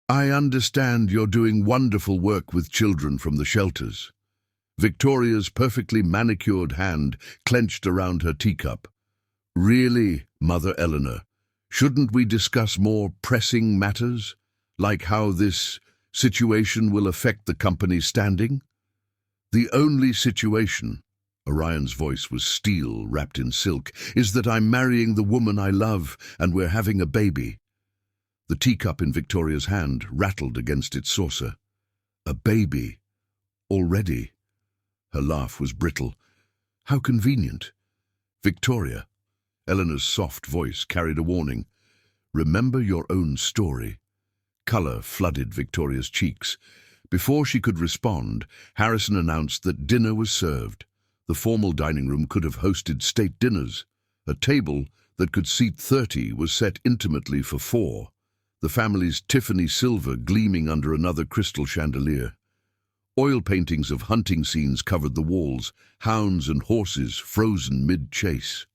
I understand you're doing wonderful work with children from the shelters." Victoria's perfectly manicured hand clenched around her teacup. "Really, Mother Eleanor, shouldn't we discuss more pressing matters, like how this situation will affect the company's standing?" "The only situation," Orion's voice was steel wrapped in silk, "is that I'm marrying the woman I love and we're having a baby." The teacup in Victoria's hand rattled against its saucer. "A baby? Already?" Her laugh was brittle. "How convenient." "Victoria," Eleanor's soft voice carried a warning, "remember your own story." Colour flooded Victoria's cheeks. Before she could respond, Harrison announced that dinner was served. The formal dining room could have hosted state dinners. A table that could seat 30 was set intimately for 4. the family's Tiffany silver gleaming under another crystal chandelier. Oil paintings of hunting scenes covered the walls, hounds and horses frozen mid-chase.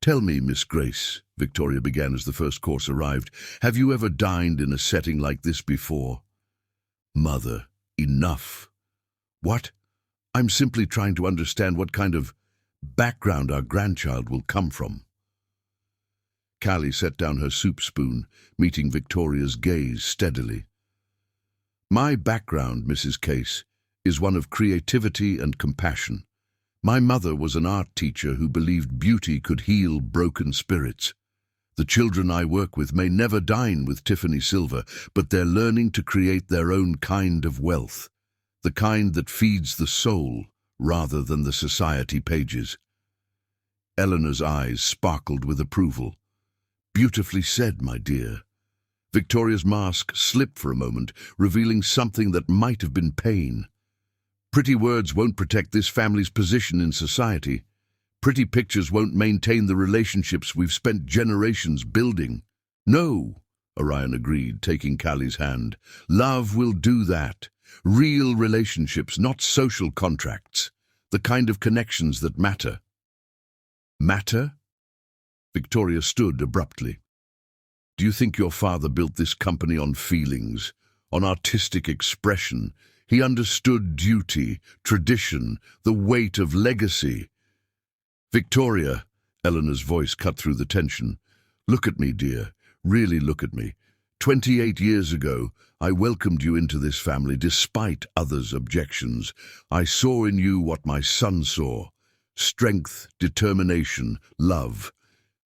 "Tell me, Miss Grace," Victoria began as the first course arrived, "have you ever dined in a setting like this before?" "Mother, enough." "What? I'm simply trying to understand what kind of background our grandchild will come from." Callie set down her soup spoon, meeting Victoria's gaze steadily. "My background, Mrs. Case, is one of creativity and compassion. My mother was an art teacher who believed beauty could heal broken spirits. The children I work with may never dine with Tiffany silver, but they're learning to create their own kind of wealth, the kind that feeds the soul rather than the society pages." Eleanor's eyes sparkled with approval. "Beautifully said, my dear." Victoria's mask slipped for a moment, revealing something that might have been pain. "Pretty words won't protect this family's position in society. Pretty pictures won't maintain the relationships we've spent generations building." "No," Orion agreed, taking Callie's hand. "Love will do that. Real relationships, not social contracts. The kind of connections that matter." "Matter?" Victoria stood abruptly. "Do you think your father built this company on feelings, on artistic expression? He understood duty, tradition, the weight of legacy." "Victoria," Eleanor's voice cut through the tension, "look at me, dear. Really look at me. 28 years ago, I welcomed you into this family despite others' objections. I saw in you what my son saw: strength, determination, love.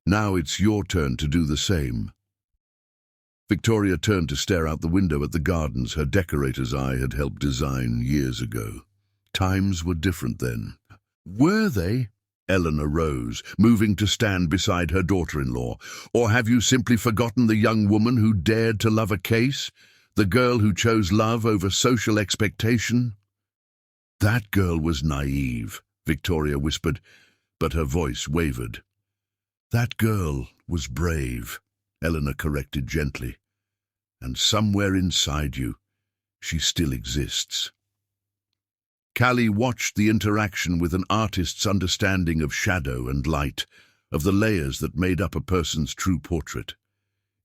Now it's your turn to do the same." Victoria turned to stare out the window at the gardens her decorator's eye had helped design years ago. Times were different then. "Were they?" Eleanor rose, moving to stand beside her daughter-in-law. "Or have you simply forgotten the young woman who dared to love a case? The girl who chose love over social expectation?" "That girl was naive," Victoria whispered, but her voice wavered. "That girl was brave," Eleanor corrected gently. "And somewhere inside you, she still exists." Callie watched the interaction with an artist's understanding of shadow and light, of the layers that made up a person's true portrait.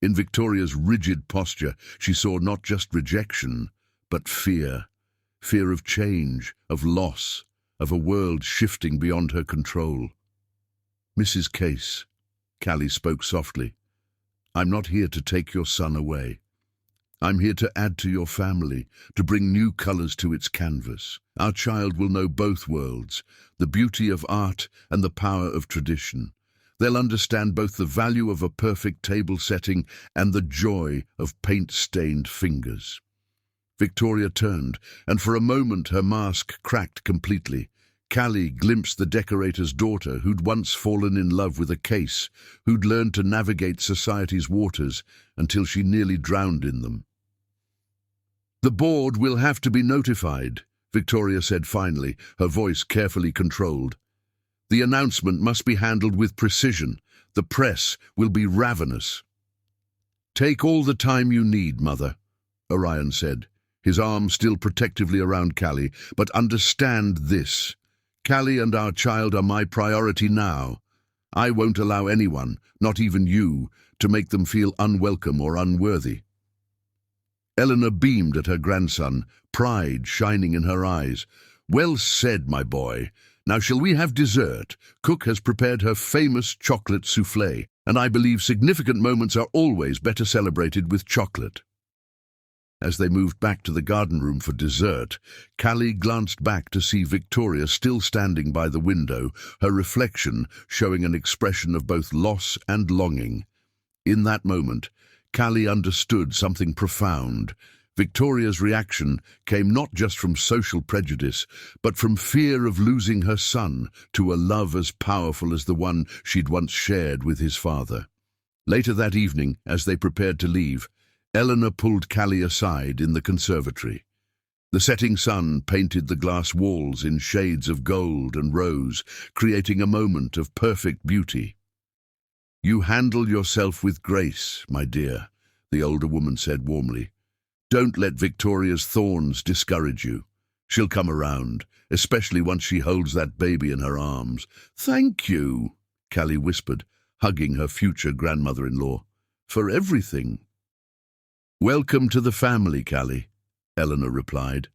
In Victoria's rigid posture, she saw not just rejection, but fear. Fear of change, of loss, of a world shifting beyond her control. "Mrs. Case," Callie spoke softly, "I'm not here to take your son away. I'm here to add to your family, to bring new colors to its canvas. Our child will know both worlds, the beauty of art and the power of tradition. They'll understand both the value of a perfect table setting and the joy of paint-stained fingers." Victoria turned, and for a moment her mask cracked completely. Callie glimpsed the decorator's daughter who'd once fallen in love with a case, who'd learned to navigate society's waters until she nearly drowned in them. "The board will have to be notified," Victoria said finally, her voice carefully controlled. "The announcement must be handled with precision. The press will be ravenous." "Take all the time you need, Mother," Orion said, his arm still protectively around Callie, "but understand this. Callie and our child are my priority now. I won't allow anyone, not even you, to make them feel unwelcome or unworthy." Eleanor beamed at her grandson, pride shining in her eyes. "Well said, my boy. Now shall we have dessert? Cook has prepared her famous chocolate soufflé, and I believe significant moments are always better celebrated with chocolate." As they moved back to the garden room for dessert, Callie glanced back to see Victoria still standing by the window, her reflection showing an expression of both loss and longing. In that moment, Callie understood something profound. Victoria's reaction came not just from social prejudice, but from fear of losing her son to a love as powerful as the one she'd once shared with his father. Later that evening, as they prepared to leave, Eleanor pulled Callie aside in the conservatory. The setting sun painted the glass walls in shades of gold and rose, creating a moment of perfect beauty. "You handle yourself with grace, my dear," the older woman said warmly. Don't let Victoria's thorns discourage you. She'll come around, especially once she holds that baby in her arms. Thank you, Callie whispered, hugging her future grandmother-in-law, for everything. Welcome to the family, Callie, Eleanor replied.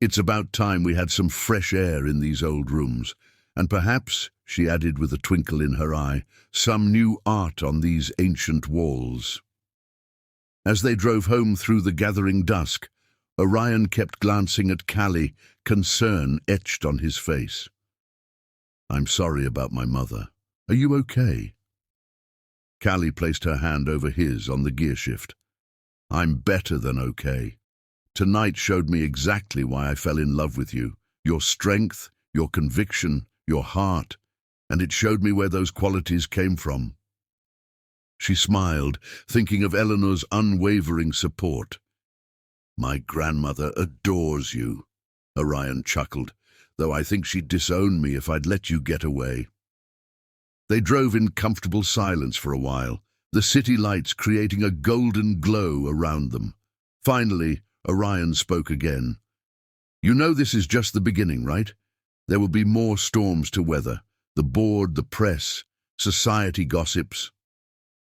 It's about time we had some fresh air in these old rooms, and perhaps, she added with a twinkle in her eye, some new art on these ancient walls. As they drove home through the gathering dusk, Orion kept glancing at Callie, concern etched on his face. I'm sorry about my mother. Are you okay? Callie placed her hand over his on the gear shift. I'm better than okay. Tonight showed me exactly why I fell in love with you. Your strength, your conviction, your heart, and it showed me where those qualities came from. She smiled, thinking of Eleanor's unwavering support. My grandmother adores you, Orion chuckled, though I think she'd disown me if I'd let you get away. They drove in comfortable silence for a while, the city lights creating a golden glow around them. Finally, Orion spoke again. You know this is just the beginning, right? There will be more storms to weather. The board, the press, society gossips.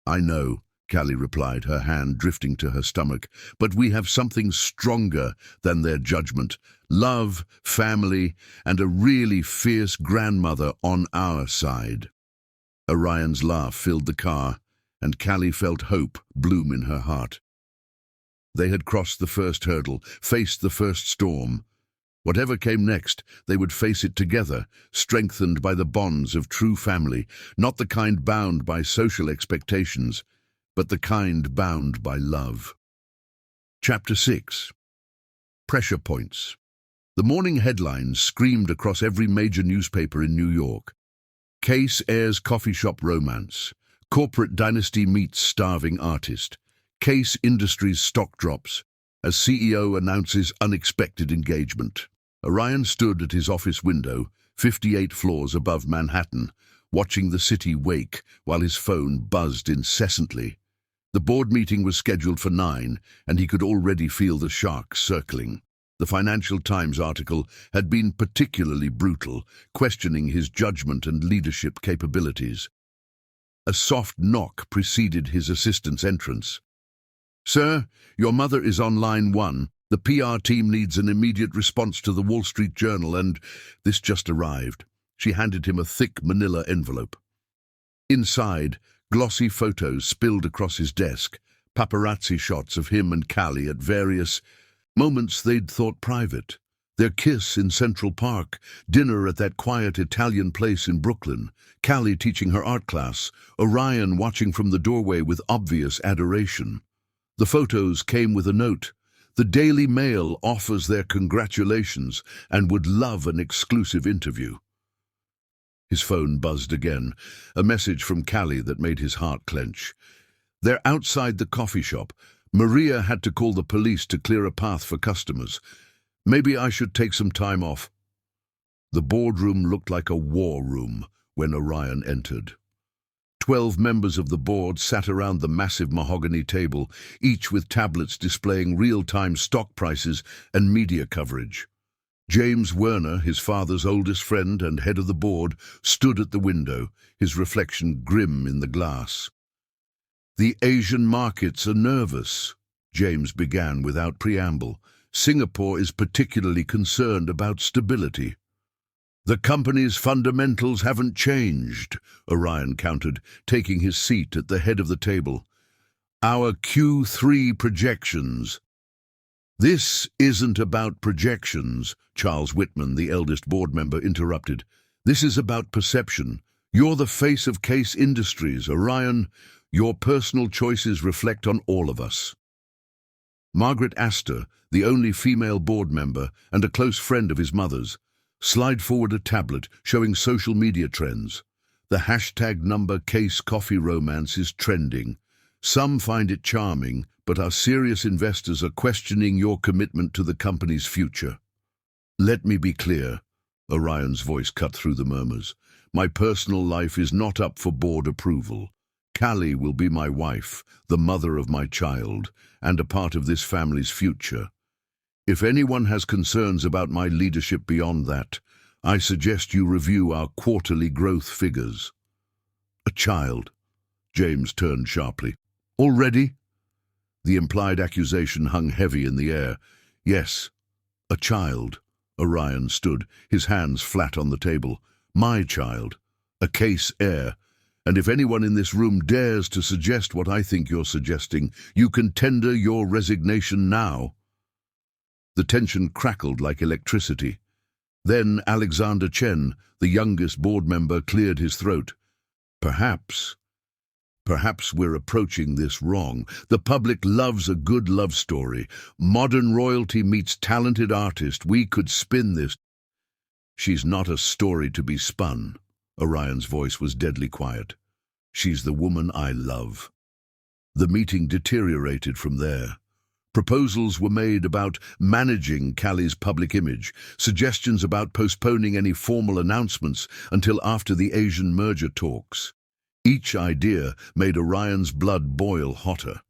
I know, Callie replied, her hand drifting to her stomach, but we have something stronger than their judgment. Love, family, and a really fierce grandmother on our side. Orion's laugh filled the car, and Callie felt hope bloom in her heart. They had crossed the first hurdle, faced the first storm. Whatever came next, they would face it together, strengthened by the bonds of true family, not the kind bound by social expectations, but the kind bound by love. Chapter 6. Pressure Points. The morning headlines screamed across every major newspaper in New York. Case airs coffee shop romance. Corporate dynasty meets starving artist. Case Industries stock drops as CEO announces unexpected engagement. Orion stood at his office window, 58 floors above Manhattan, watching the city wake while his phone buzzed incessantly. The board meeting was scheduled for 9, and he could already feel the sharks circling. The Financial Times article had been particularly brutal, questioning his judgment and leadership capabilities. A soft knock preceded his assistant's entrance. Sir, your mother is on line 1. The PR team needs an immediate response to the Wall Street Journal, and this just arrived. She handed him a thick manila envelope. Inside, glossy photos spilled across his desk, paparazzi shots of him and Callie at various moments they'd thought private. Their kiss in Central Park, dinner at that quiet Italian place in Brooklyn, Callie teaching her art class, Orion watching from the doorway with obvious adoration. The photos came with a note. The Daily Mail offers their congratulations and would love an exclusive interview. His phone buzzed again, a message from Callie that made his heart clench. They're outside the coffee shop. Maria had to call the police to clear a path for customers. Maybe I should take some time off. The boardroom looked like a war room when Orion entered. 12 members of the board sat around the massive mahogany table, each with tablets displaying real-time stock prices and media coverage. James Werner, his father's oldest friend and head of the board, stood at the window, his reflection grim in the glass. The Asian markets are nervous, James began without preamble. Singapore is particularly concerned about stability. The company's fundamentals haven't changed, Orion countered, taking his seat at the head of the table. Our Q3 projections. This isn't about projections, Charles Whitman, the eldest board member, interrupted. This is about perception. You're the face of Case Industries, Orion. Your personal choices reflect on all of us. Margaret Astor, the only female board member and a close friend of his mother's, slid forward a tablet showing social media trends. The hashtag number Case Coffee Romance is trending. Some find it charming, but our serious investors are questioning your commitment to the company's future. Let me be clear, Orion's voice cut through the murmurs. My personal life is not up for board approval. Callie will be my wife, the mother of my child, and a part of this family's future. If anyone has concerns about my leadership beyond that, I suggest you review our quarterly growth figures." "A child?" James turned sharply. "Already?" The implied accusation hung heavy in the air. "Yes, a child." Orion stood, his hands flat on the table. "My child, a case heir. And if anyone in this room dares to suggest what I think you're suggesting, you can tender your resignation now." The tension crackled like electricity. Then Alexander Chen, the youngest board member, cleared his throat. Perhaps we're approaching this wrong. The public loves a good love story. Modern royalty meets talented artist. We could spin this." "She's not a story to be spun." Orion's voice was deadly quiet. "She's the woman I love." The meeting deteriorated from there. Proposals were made about managing Callie's public image, suggestions about postponing any formal announcements until after the Asian merger talks. Each idea made Orion's blood boil hotter.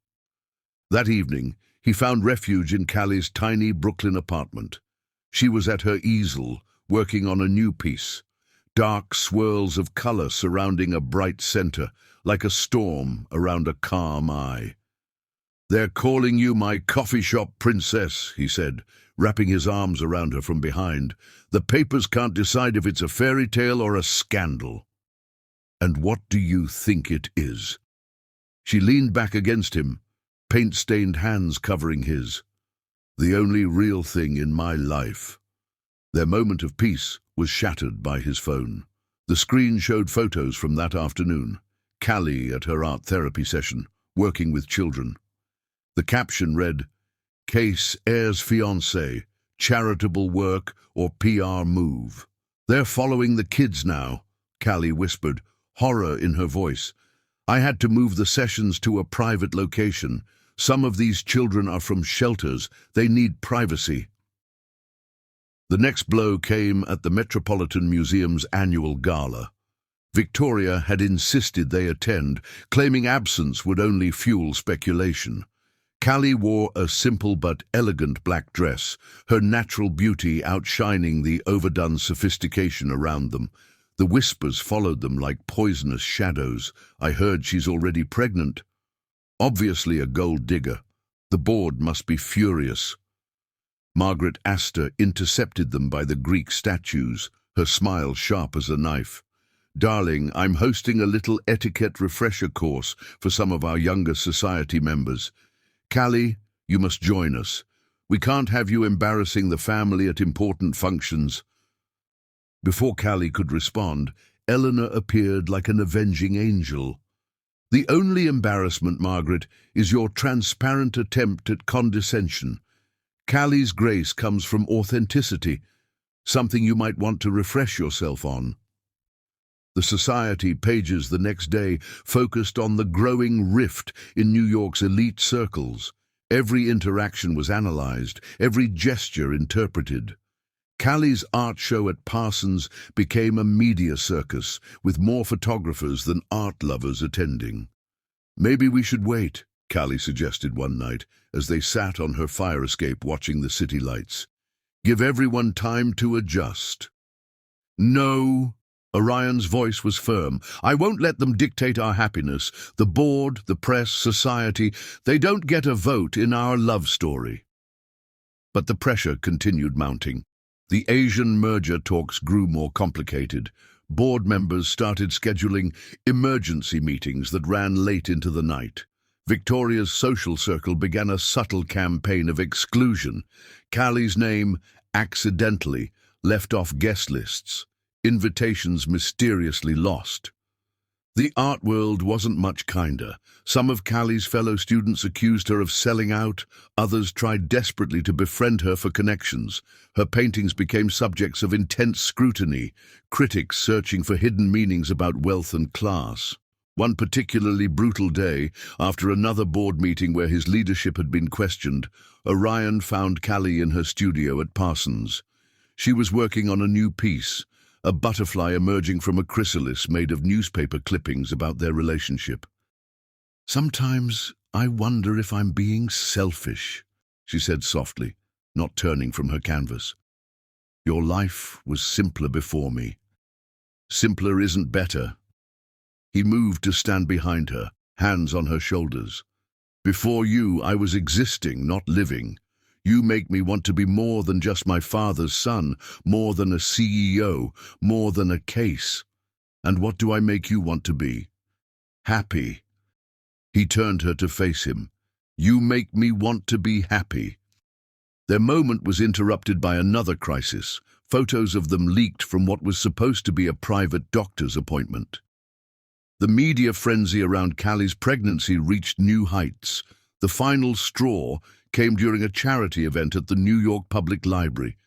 That evening, he found refuge in Callie's tiny Brooklyn apartment. She was at her easel, working on a new piece. Dark swirls of color surrounding a bright center, like a storm around a calm eye. "They're calling you my coffee shop princess," he said, wrapping his arms around her from behind. "The papers can't decide if it's a fairy tale or a scandal." "And what do you think it is?" She leaned back against him, paint-stained hands covering his. "The only real thing in my life." Their moment of peace was shattered by his phone. The screen showed photos from that afternoon. Callie at her art therapy session, working with children. The caption read, "Case heir's fiancé, charitable work or PR move." "They're following the kids now," Callie whispered, horror in her voice. "I had to move the sessions to a private location. Some of these children are from shelters. They need privacy." The next blow came at the Metropolitan Museum's annual gala. Victoria had insisted they attend, claiming absence would only fuel speculation. Callie wore a simple but elegant black dress, her natural beauty outshining the overdone sophistication around them. The whispers followed them like poisonous shadows. "I heard she's already pregnant." Obviously a gold digger. The board must be furious. Margaret Astor intercepted them by the Greek statues, her smile sharp as a knife. "Darling, I'm hosting a little etiquette refresher course for some of our younger society members. Callie, you must join us. We can't have you embarrassing the family at important functions." Before Callie could respond, Eleanor appeared like an avenging angel. "The only embarrassment, Margaret, is your transparent attempt at condescension. Callie's grace comes from authenticity, something you might want to refresh yourself on." The society pages the next day focused on the growing rift in New York's elite circles. Every interaction was analyzed, every gesture interpreted. Callie's art show at Parsons became a media circus, with more photographers than art lovers attending. "Maybe we should wait," Callie suggested one night, as they sat on her fire escape watching the city lights. "Give everyone time to adjust." "No." Orion's voice was firm. "I won't let them dictate our happiness. The board, the press, society, they don't get a vote in our love story." But the pressure continued mounting. The Asian merger talks grew more complicated. Board members started scheduling emergency meetings that ran late into the night. Victoria's social circle began a subtle campaign of exclusion. Callie's name, accidentally, left off guest lists. Invitations mysteriously lost. The art world wasn't much kinder. Some of Callie's fellow students accused her of selling out. Others tried desperately to befriend her for connections. Her paintings became subjects of intense scrutiny, critics searching for hidden meanings about wealth and class. One particularly brutal day, after another board meeting where his leadership had been questioned, Orion found Callie in her studio at Parsons. She was working on a new piece, a butterfly emerging from a chrysalis made of newspaper clippings about their relationship. Sometimes I wonder if I'm being selfish, she said softly, not turning from her canvas. Your life was simpler before me. Simpler isn't better. He moved to stand behind her, hands on her shoulders. Before you, I was existing, not living. You make me want to be more than just my father's son, more than a CEO, more than a case. And what do I make you want to be? Happy. He turned her to face him. You make me want to be happy. Their moment was interrupted by another crisis. Photos of them leaked from what was supposed to be a private doctor's appointment. The media frenzy around Callie's pregnancy reached new heights. The final straw came during a charity event at the New York Public Library.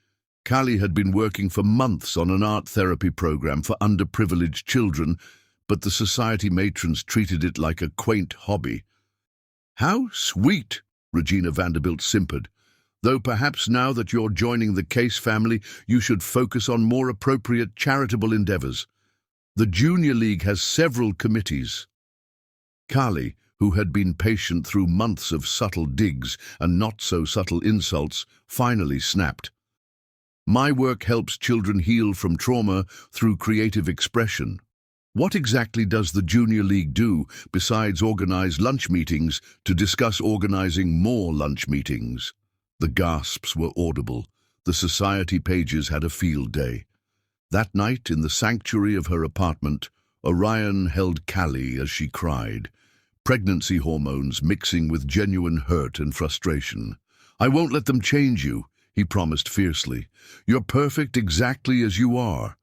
Callie had been working for months on an art therapy program for underprivileged children, but the society matrons treated it like a quaint hobby. How sweet, Regina Vanderbilt simpered. Though perhaps now that you're joining the Case family, you should focus on more appropriate charitable endeavors. The Junior League has several committees. Callie, who had been patient through months of subtle digs and not-so-subtle insults, finally snapped. My work helps children heal from trauma through creative expression. What exactly does the Junior League do besides organize lunch meetings to discuss organizing more lunch meetings? The gasps were audible. The society pages had a field day. That night, in the sanctuary of her apartment, Orion held Callie as she cried, pregnancy hormones mixing with genuine hurt and frustration. I won't let them change you, he promised fiercely. You're perfect exactly as you are.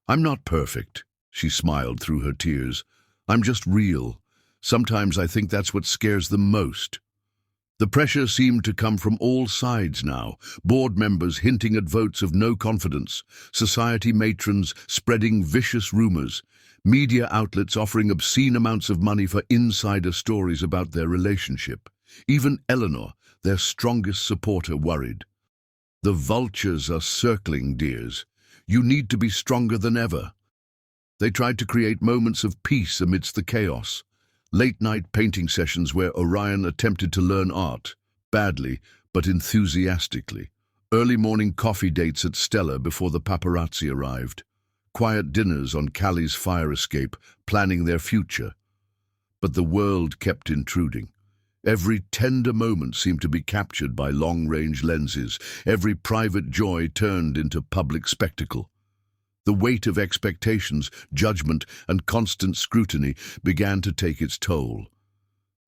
I'm not perfect, she smiled through her tears. I'm just real. Sometimes I think that's what scares them most. The pressure seemed to come from all sides now, board members hinting at votes of no confidence, society matrons spreading vicious rumors, media outlets offering obscene amounts of money for insider stories about their relationship. Even Eleanor, their strongest supporter, worried. The vultures are circling, dears. You need to be stronger than ever. They tried to create moments of peace amidst the chaos. Late-night painting sessions where Orion attempted to learn art, badly but enthusiastically. Early morning coffee dates at Stella before the paparazzi arrived. Quiet dinners on Callie's fire escape, planning their future. But the world kept intruding. Every tender moment seemed to be captured by long-range lenses. Every private joy turned into public spectacle. The weight of expectations, judgment, and constant scrutiny began to take its toll.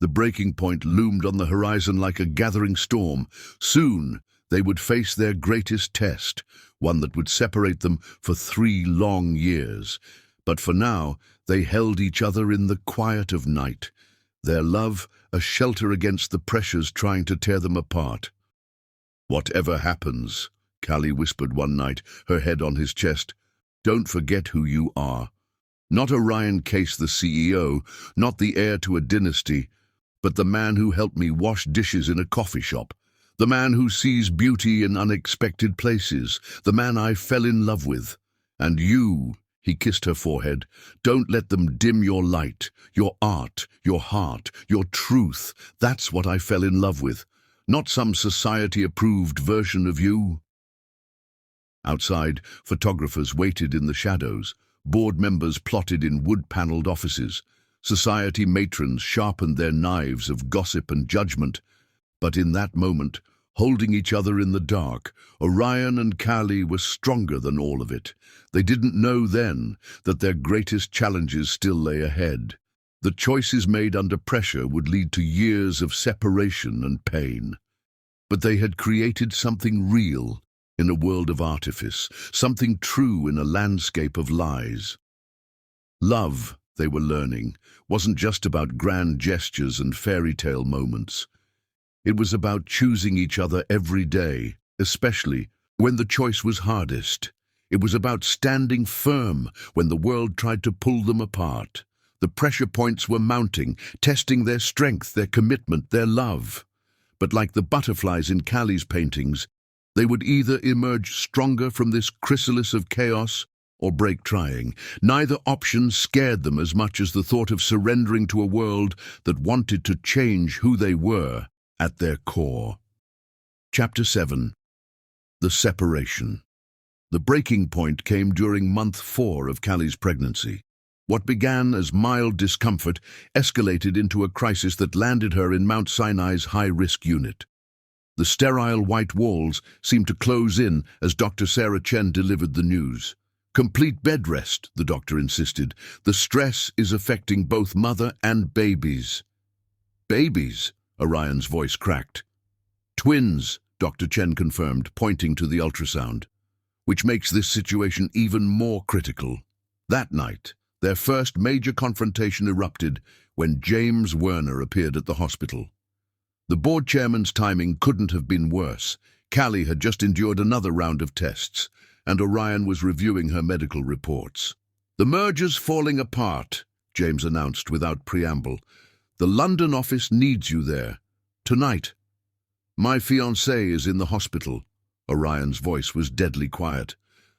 The breaking point loomed on the horizon like a gathering storm. Soon, they would face their greatest test, one that would separate them for 3 long years. But for now, they held each other in the quiet of night, their love a shelter against the pressures trying to tear them apart. Whatever happens, Callie whispered one night, her head on his chest, don't forget who you are. Not Orion Case, the CEO, not the heir to a dynasty, but the man who helped me wash dishes in a coffee shop, the man who sees beauty in unexpected places, the man I fell in love with. And you, he kissed her forehead, don't let them dim your light, your art, your heart, your truth. That's what I fell in love with, not some society-approved version of you. Outside, photographers waited in the shadows, board members plotted in wood-paneled offices, society matrons sharpened their knives of gossip and judgment. But in that moment, holding each other in the dark, Orion and Callie were stronger than all of it. They didn't know then that their greatest challenges still lay ahead. The choices made under pressure would lead to years of separation and pain. But they had created something real in a world of artifice, something true in a landscape of lies. Love, they were learning, wasn't just about grand gestures and fairy tale moments. It was about choosing each other every day, especially when the choice was hardest. It was about standing firm when the world tried to pull them apart. The pressure points were mounting, testing their strength, their commitment, their love. But like the butterflies in Callie's paintings, they would either emerge stronger from this chrysalis of chaos or break trying. Neither option scared them as much as the thought of surrendering to a world that wanted to change who they were at their core. Chapter 7. The Separation. The breaking point came during month 4 of Callie's pregnancy. What began as mild discomfort escalated into a crisis that landed her in Mount Sinai's high-risk unit. The sterile white walls seemed to close in as Dr. Sarah Chen delivered the news. Complete bed rest, the doctor insisted. The stress is affecting both mother and babies. Babies, Orion's voice cracked. Twins, Dr. Chen confirmed, pointing to the ultrasound, which makes this situation even more critical. That night, their first major confrontation erupted when James Werner appeared at the hospital. The board chairman's timing couldn't have been worse. Callie had just endured another round of tests, and Orion was reviewing her medical reports. "The merger's falling apart," James announced without preamble. "The London office needs you there. Tonight." "My fiancée is in the hospital." Orion's voice was deadly quiet.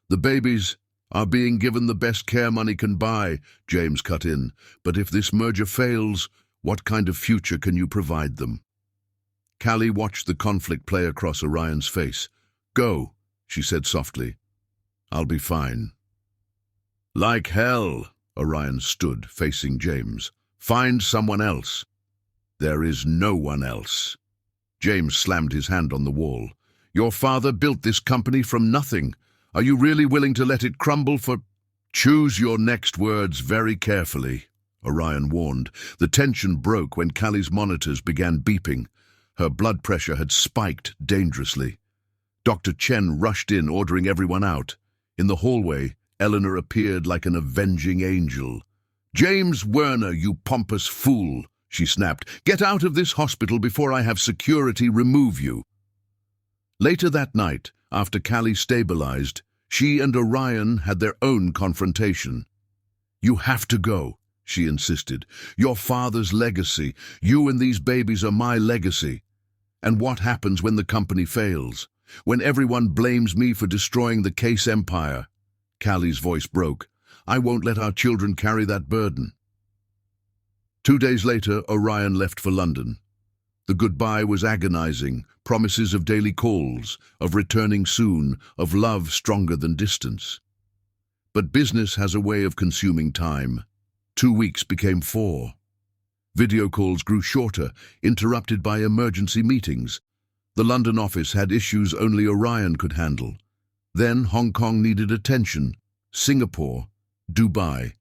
"The babies are being given the best care money can buy," James cut in. "But if this merger fails, what kind of future can you provide them?" Callie watched the conflict play across Orion's face. "Go," she said softly. "I'll be fine." "Like hell," Orion stood, facing James. "Find someone else." "There is no one else." James slammed his hand on the wall. "Your father built this company from nothing. Are you really willing to let it crumble for—" "Choose your next words very carefully," Orion warned. The tension broke when Callie's monitors began beeping. Her blood pressure had spiked dangerously. Dr. Chen rushed in, ordering everyone out. In the hallway, Eleanor appeared like an avenging angel. "James Werner, you pompous fool," she snapped. "Get out of this hospital before I have security remove you." Later that night, after Callie stabilized, she and Orion had their own confrontation. "You have to go," she insisted. "Your father's legacy. You and these babies are my legacy. And what happens when the company fails? When everyone blames me for destroying the Case empire?" Callie's voice broke. "I won't let our children carry that burden." 2 days later, Orion left for London. The goodbye was agonizing, promises of daily calls, of returning soon, of love stronger than distance. But business has a way of consuming time. 2 weeks became 4. Video calls grew shorter, interrupted by emergency meetings. The London office had issues only Orion could handle. Then Hong Kong needed attention, Singapore, Dubai.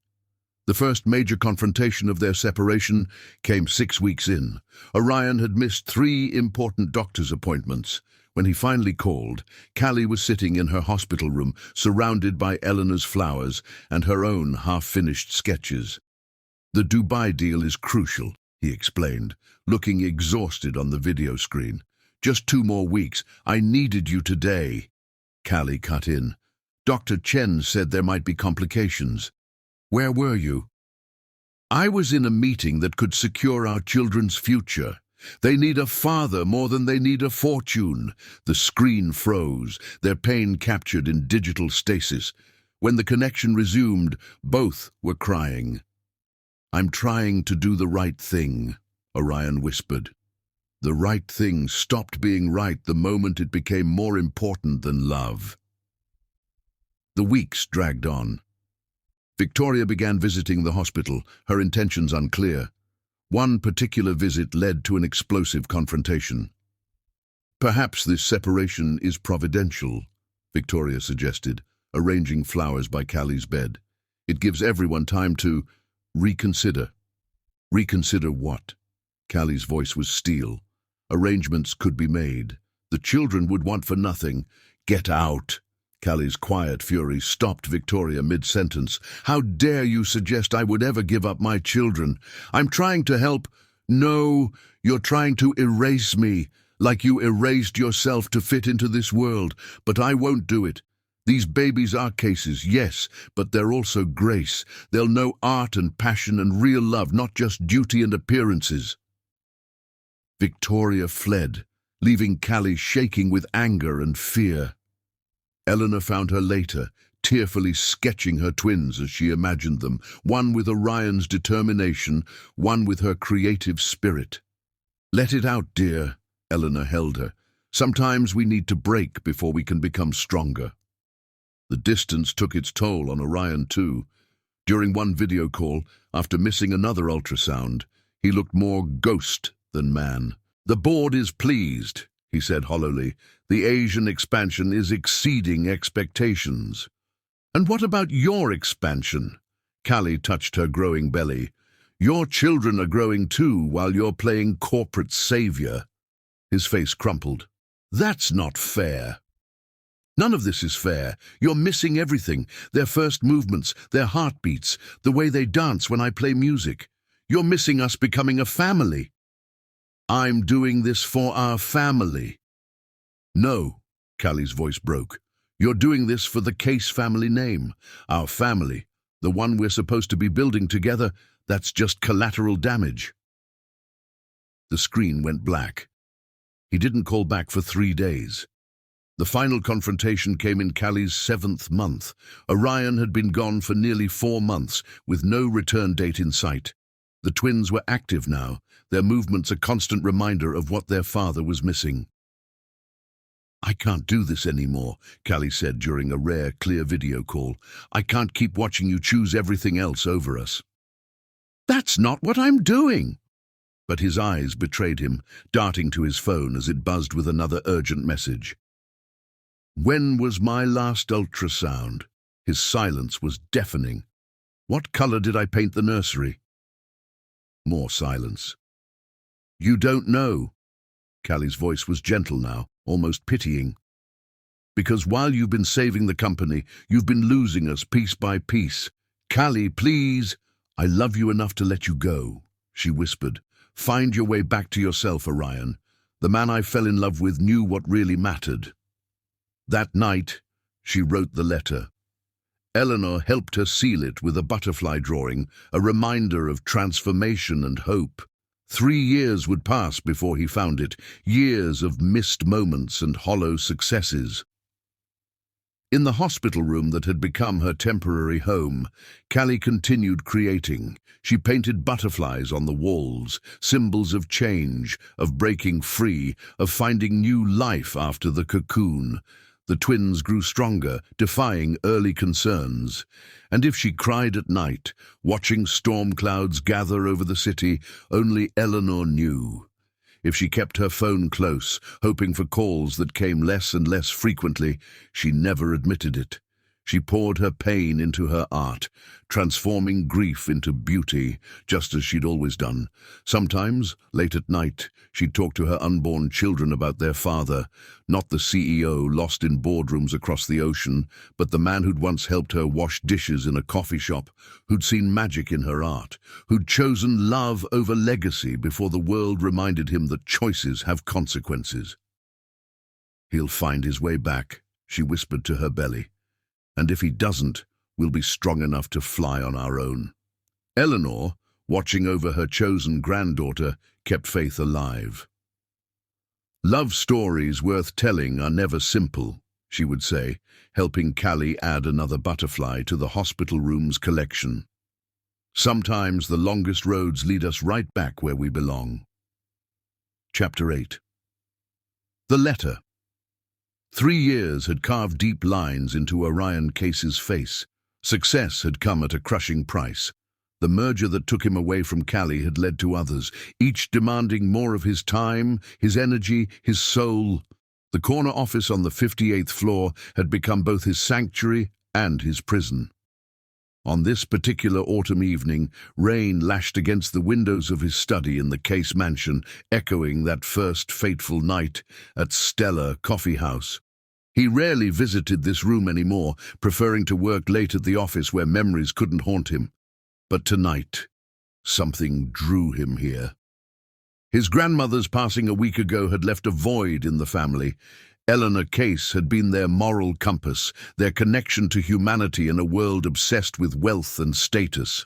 The first major confrontation of their separation came 6 weeks in. Orion had missed 3 important doctor's appointments. When he finally called, Callie was sitting in her hospital room, surrounded by Eleanor's flowers and her own half-finished sketches. "The Dubai deal is crucial," he explained, looking exhausted on the video screen. "Just 2 more weeks. I needed you today." Callie cut in. "Dr. Chen said there might be complications." "Where were you?" "I was in a meeting that could secure our children's future. They need a father more than they need a fortune." The screen froze, their pain captured in digital stasis. When the connection resumed, both were crying. "I'm trying to do the right thing," Orion whispered. The right thing stopped being right the moment it became more important than love. The weeks dragged on. Victoria began visiting the hospital, her intentions unclear. One particular visit led to an explosive confrontation. "Perhaps this separation is providential," Victoria suggested, arranging flowers by Callie's bed. "It gives everyone time to reconsider." "Reconsider what?" Callie's voice was steel. "Arrangements could be made. The children would want for nothing." "Get out!" Callie's quiet fury stopped Victoria mid-sentence. "How dare you suggest I would ever give up my children? I'm trying to help." "No, you're trying to erase me, like you erased yourself to fit into this world. But I won't do it. These babies are cases, yes, but they're also grace. They'll know art and passion and real love, not just duty and appearances." Victoria fled, leaving Callie shaking with anger and fear. Eleanor found her later, tearfully sketching her twins as she imagined them, one with Orion's determination, one with her creative spirit. "Let it out, dear," Eleanor held her. "Sometimes we need to break before we can become stronger." The distance took its toll on Orion too. During one video call, after missing another ultrasound, he looked more ghost than man. "The board is pleased," he said hollowly. "The Asian expansion is exceeding expectations." "And what about your expansion?" Callie touched her growing belly. "Your children are growing too while you're playing corporate savior." His face crumpled. "That's not fair." "None of this is fair. You're missing everything. Their first movements, their heartbeats, the way they dance when I play music. You're missing us becoming a family." "I'm doing this for our family." "No," Callie's voice broke. "You're doing this for the Case family name. Our family, the one we're supposed to be building together, that's just collateral damage." The screen went black. He didn't call back for 3 days. The final confrontation came in Callie's 7th month. Orion had been gone for nearly 4 months, with no return date in sight. The twins were active now, their movements a constant reminder of what their father was missing. "I can't do this anymore," Callie said during a rare, clear video call. "I can't keep watching you choose everything else over us." "That's not what I'm doing!" But his eyes betrayed him, darting to his phone as it buzzed with another urgent message. "When was my last ultrasound?" His silence was deafening. "What color did I paint the nursery?" More silence. "You don't know." Callie's voice was gentle now, almost pitying. "Because while you've been saving the company, you've been losing us piece by piece. Callie, please, I love you enough to let you go," she whispered. "Find your way back to yourself, Orion. The man I fell in love with knew what really mattered." That night, she wrote the letter. Eleanor helped her seal it with a butterfly drawing, a reminder of transformation and hope. 3 years would pass before he found it, years of missed moments and hollow successes. In the hospital room that had become her temporary home, Callie continued creating. She painted butterflies on the walls, symbols of change, of breaking free, of finding new life after the cocoon. The twins grew stronger, defying early concerns. And if she cried at night, watching storm clouds gather over the city, only Eleanor knew. If she kept her phone close, hoping for calls that came less and less frequently, she never admitted it. She poured her pain into her art, transforming grief into beauty, just as she'd always done. Sometimes, late at night, she'd talk to her unborn children about their father, not the CEO lost in boardrooms across the ocean, but the man who'd once helped her wash dishes in a coffee shop, who'd seen magic in her art, who'd chosen love over legacy before the world reminded him that choices have consequences. "He'll find his way back," she whispered to her belly. "And if he doesn't, we'll be strong enough to fly on our own." Eleanor, watching over her chosen granddaughter, kept faith alive. "Love stories worth telling are never simple," she would say, helping Callie add another butterfly to the hospital room's collection. "Sometimes the longest roads lead us right back where we belong." Chapter 8. The letter. 3 years had carved deep lines into Orion Case's face. Success had come at a crushing price. The merger that took him away from Callie had led to others, each demanding more of his time, his energy, his soul. The corner office on the 58th floor had become both his sanctuary and his prison. On this particular autumn evening, rain lashed against the windows of his study in the Case mansion, echoing that first fateful night at Stella Coffee House. He rarely visited this room anymore, preferring to work late at the office where memories couldn't haunt him. But tonight, something drew him here. His grandmother's passing a week ago had left a void in the family. Eleanor Case had been their moral compass, their connection to humanity in a world obsessed with wealth and status.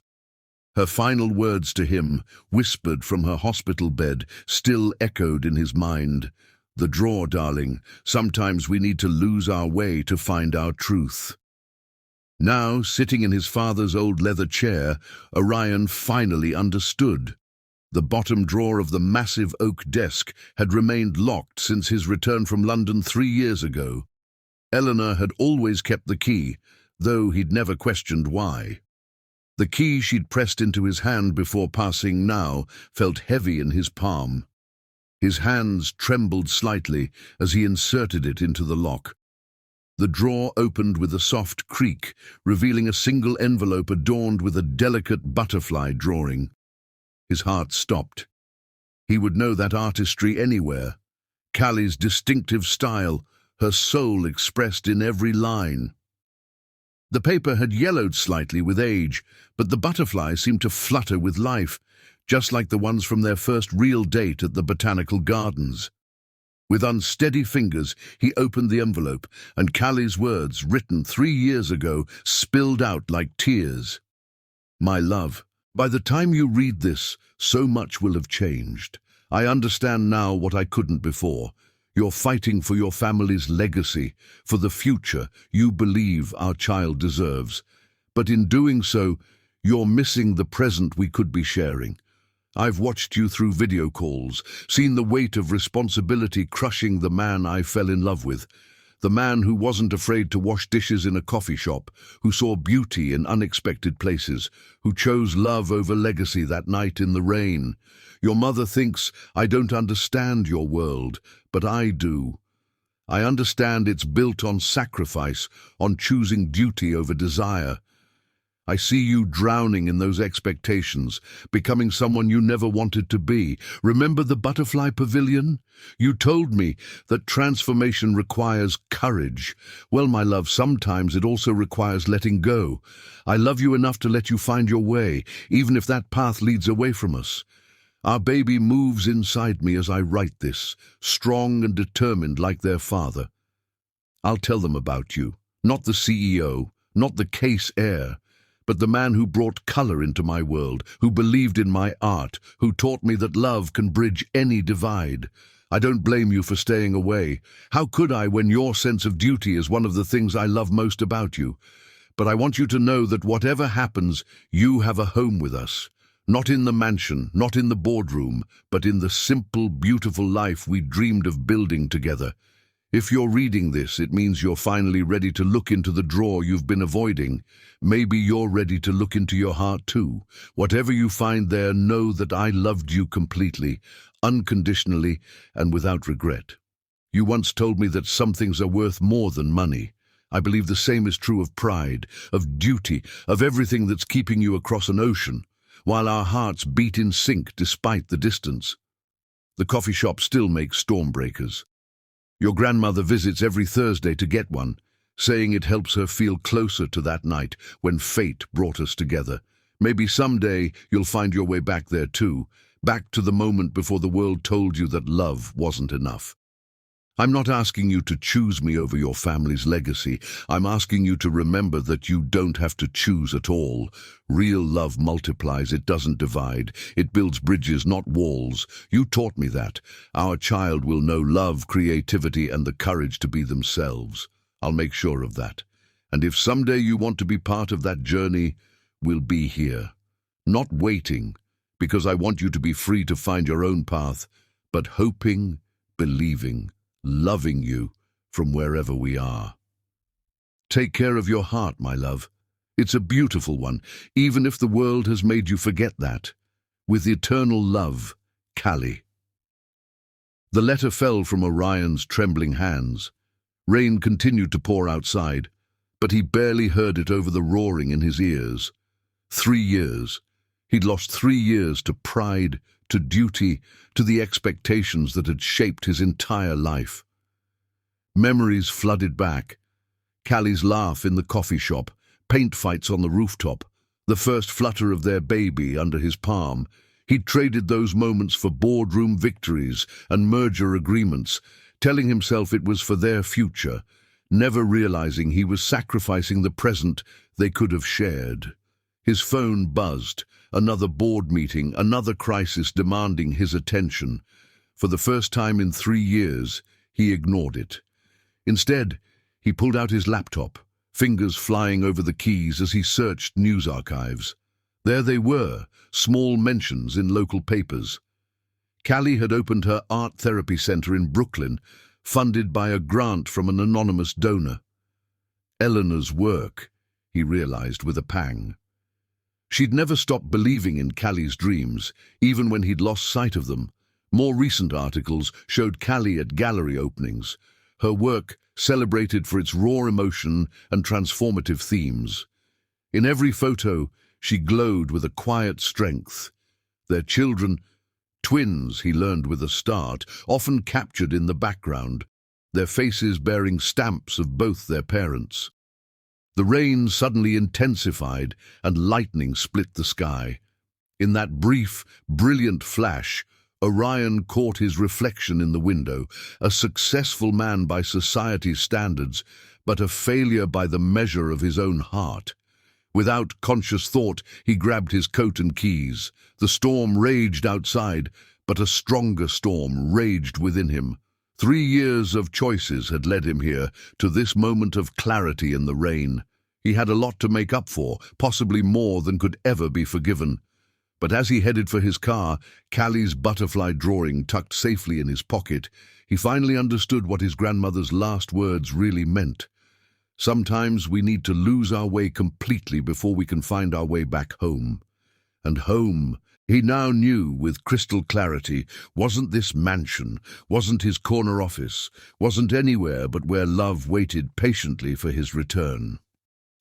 Her final words to him, whispered from her hospital bed, still echoed in his mind. "The draw, darling. Sometimes we need to lose our way to find our truth." Now, sitting in his father's old leather chair, Orion finally understood. The bottom drawer of the massive oak desk had remained locked since his return from London 3 years ago. Eleanor had always kept the key, though he'd never questioned why. The key she'd pressed into his hand before passing now felt heavy in his palm. His hands trembled slightly as he inserted it into the lock. The drawer opened with a soft creak, revealing a single envelope adorned with a delicate butterfly drawing. His heart stopped. He would know that artistry anywhere. Callie's distinctive style, her soul expressed in every line. The paper had yellowed slightly with age, but the butterfly seemed to flutter with life, just like the ones from their first real date at the Botanical Gardens. With unsteady fingers, he opened the envelope, and Callie's words, written 3 years ago, spilled out like tears. My love, by the time you read this, so much will have changed. I understand now what I couldn't before. You're fighting for your family's legacy, for the future you believe our child deserves. But in doing so, you're missing the present we could be sharing. I've watched you through video calls, seen the weight of responsibility crushing the man I fell in love with. The man who wasn't afraid to wash dishes in a coffee shop, who saw beauty in unexpected places, who chose love over legacy that night in the rain. Your mother thinks I don't understand your world, but I do. I understand it's built on sacrifice, on choosing duty over desire. I see you drowning in those expectations, becoming someone you never wanted to be. Remember the butterfly pavilion? You told me that transformation requires courage. Well, my love, sometimes it also requires letting go. I love you enough to let you find your way, even if that path leads away from us. Our baby moves inside me as I write this, strong and determined like their father. I'll tell them about you, not the CEO, not the case heir, but the man who brought color into my world, who believed in my art, who taught me that love can bridge any divide. I don't blame you for staying away. How could I when your sense of duty is one of the things I love most about you? But I want you to know that whatever happens, you have a home with us. Not in the mansion, not in the boardroom, but in the simple, beautiful life we dreamed of building together. If you're reading this, it means you're finally ready to look into the drawer you've been avoiding. Maybe you're ready to look into your heart too. Whatever you find there, know that I loved you completely, unconditionally, and without regret. You once told me that some things are worth more than money. I believe the same is true of pride, of duty, of everything that's keeping you across an ocean, while our hearts beat in sync despite the distance. The coffee shop still makes stormbreakers. Your grandmother visits every Thursday to get one, saying it helps her feel closer to that night when fate brought us together. Maybe someday you'll find your way back there too, back to the moment before the world told you that love wasn't enough. I'm not asking you to choose me over your family's legacy. I'm asking you to remember that you don't have to choose at all. Real love multiplies, it doesn't divide. It builds bridges, not walls. You taught me that. Our child will know love, creativity, and the courage to be themselves. I'll make sure of that. And if someday you want to be part of that journey, we'll be here. Not waiting, because I want you to be free to find your own path, but hoping, believing, loving you from wherever we are. Take care of your heart, my love. It's a beautiful one, even if the world has made you forget that. With eternal love, Callie. The letter fell from Orion's trembling hands. Rain continued to pour outside, but he barely heard it over the roaring in his ears. 3 years. He'd lost 3 years to pride, to duty, to the expectations that had shaped his entire life. Memories flooded back. Callie's laugh in the coffee shop, paint fights on the rooftop, the first flutter of their baby under his palm. He'd traded those moments for boardroom victories and merger agreements, telling himself it was for their future, never realizing he was sacrificing the present they could have shared. His phone buzzed, another board meeting, another crisis demanding his attention. For the first time in 3 years, he ignored it. Instead, he pulled out his laptop, fingers flying over the keys as he searched news archives. There they were, small mentions in local papers. Callie had opened her art therapy center in Brooklyn, funded by a grant from an anonymous donor. Eleanor's work, he realized with a pang. She'd never stopped believing in Callie's dreams, even when he'd lost sight of them. More recent articles showed Callie at gallery openings, her work celebrated for its raw emotion and transformative themes. In every photo, she glowed with a quiet strength. Their children, twins, he learned with a start, often captured in the background, their faces bearing stamps of both their parents. The rain suddenly intensified and lightning split the sky. In that brief, brilliant flash, Orion caught his reflection in the window, a successful man by society's standards, but a failure by the measure of his own heart. Without conscious thought, he grabbed his coat and keys. The storm raged outside, but a stronger storm raged within him. 3 years of choices had led him here, to this moment of clarity in the rain. He had a lot to make up for, possibly more than could ever be forgiven. But as he headed for his car, Callie's butterfly drawing tucked safely in his pocket, he finally understood what his grandmother's last words really meant. Sometimes we need to lose our way completely before we can find our way back home. And home, he now knew with crystal clarity, wasn't this mansion, wasn't his corner office, wasn't anywhere but where love waited patiently for his return.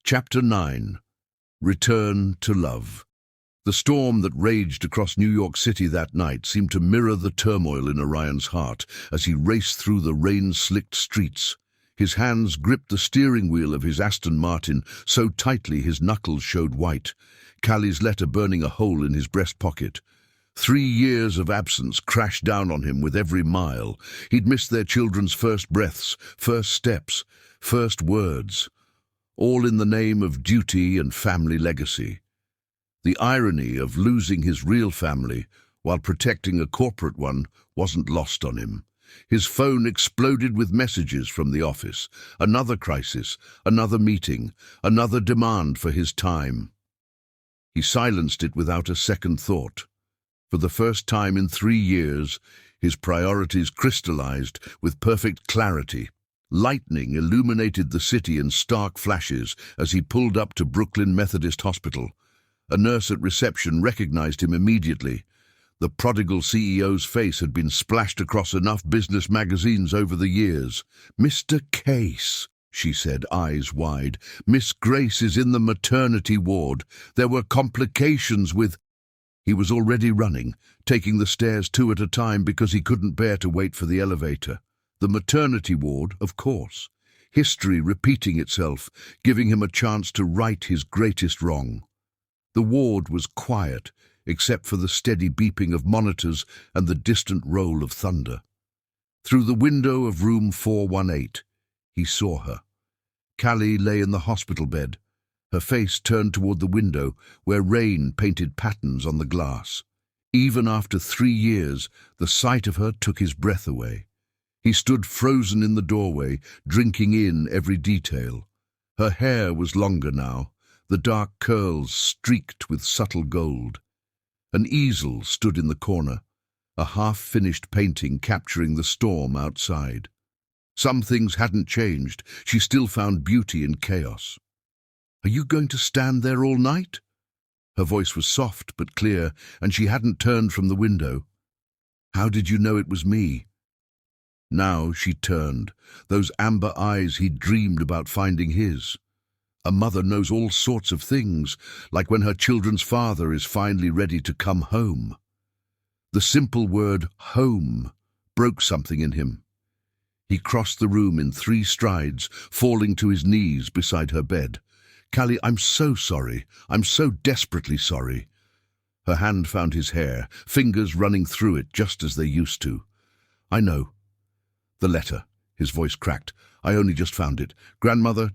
Chapter 9. Return to Love. The storm that raged across New York City that night seemed to mirror the turmoil in Orion's heart as he raced through the rain-slicked streets. His hands gripped the steering wheel of his Aston Martin so tightly his knuckles showed white, Callie's letter burning a hole in his breast pocket. 3 years of absence crashed down on him with every mile. He'd missed their children's first breaths, first steps, first words, all in the name of duty and family legacy. The irony of losing his real family while protecting a corporate one wasn't lost on him. His phone exploded with messages from the office. Another crisis, another meeting, another demand for his time. He silenced it without a second thought. For the first time in 3 years, his priorities crystallized with perfect clarity. Lightning illuminated the city in stark flashes as he pulled up to Brooklyn Methodist Hospital. A nurse at reception recognized him immediately. The prodigal CEO's face had been splashed across enough business magazines over the years. "Mr. Case," she said, eyes wide. "Miss Grace is in the maternity ward. There were complications with—" He was already running, taking the stairs 2 at a time because he couldn't bear to wait for the elevator. The maternity ward, of course. History repeating itself, giving him a chance to right his greatest wrong. The ward was quiet, except for the steady beeping of monitors and the distant roll of thunder. Through the window of room 418, he saw her. Callie lay in the hospital bed, her face turned toward the window where rain painted patterns on the glass. Even after 3 years, the sight of her took his breath away. He stood frozen in the doorway, drinking in every detail. Her hair was longer now, the dark curls streaked with subtle gold. An easel stood in the corner, a half-finished painting capturing the storm outside. Some things hadn't changed. She still found beauty in chaos. "Are you going to stand there all night?" Her voice was soft but clear, and she hadn't turned from the window. "How did you know it was me?" Now she turned, those amber eyes he'd dreamed about finding his. A mother knows all sorts of things, like when her children's father is finally ready to come home. The simple word home broke something in him. He crossed the room in 3 strides, falling to his knees beside her bed. "Callie, I'm so sorry. I'm so desperately sorry." Her hand found his hair, fingers running through it just as they used to. "I know. The letter." His voice cracked. "I only just found it. Grandmother, ...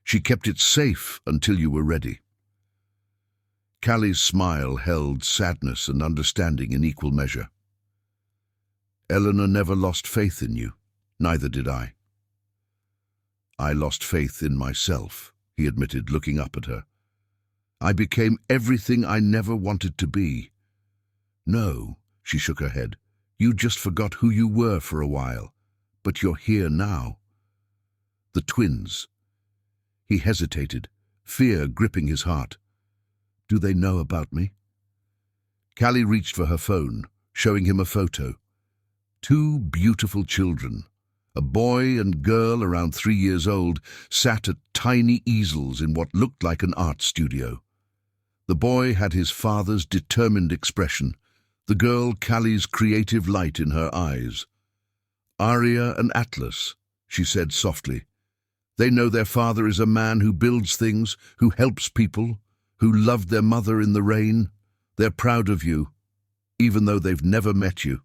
She kept it safe until you were ready." Callie's smile held sadness and understanding in equal measure. "Eleanor never lost faith in you. Neither did I." I lost faith in myself, he admitted, looking up at her. I became everything I never wanted to be. No, she shook her head. You just forgot who you were for a while, but you're here now. The twins. He hesitated, fear gripping his heart. Do they know about me? Callie reached for her phone, showing him a photo. Two beautiful children, a boy and girl around 3 years old, sat at tiny easels in what looked like an art studio. The boy had his father's determined expression, the girl Callie's creative light in her eyes. Aria and Atlas, she said softly. They know their father is a man who builds things, who helps people, who loved their mother in the rain. They're proud of you, even though they've never met you.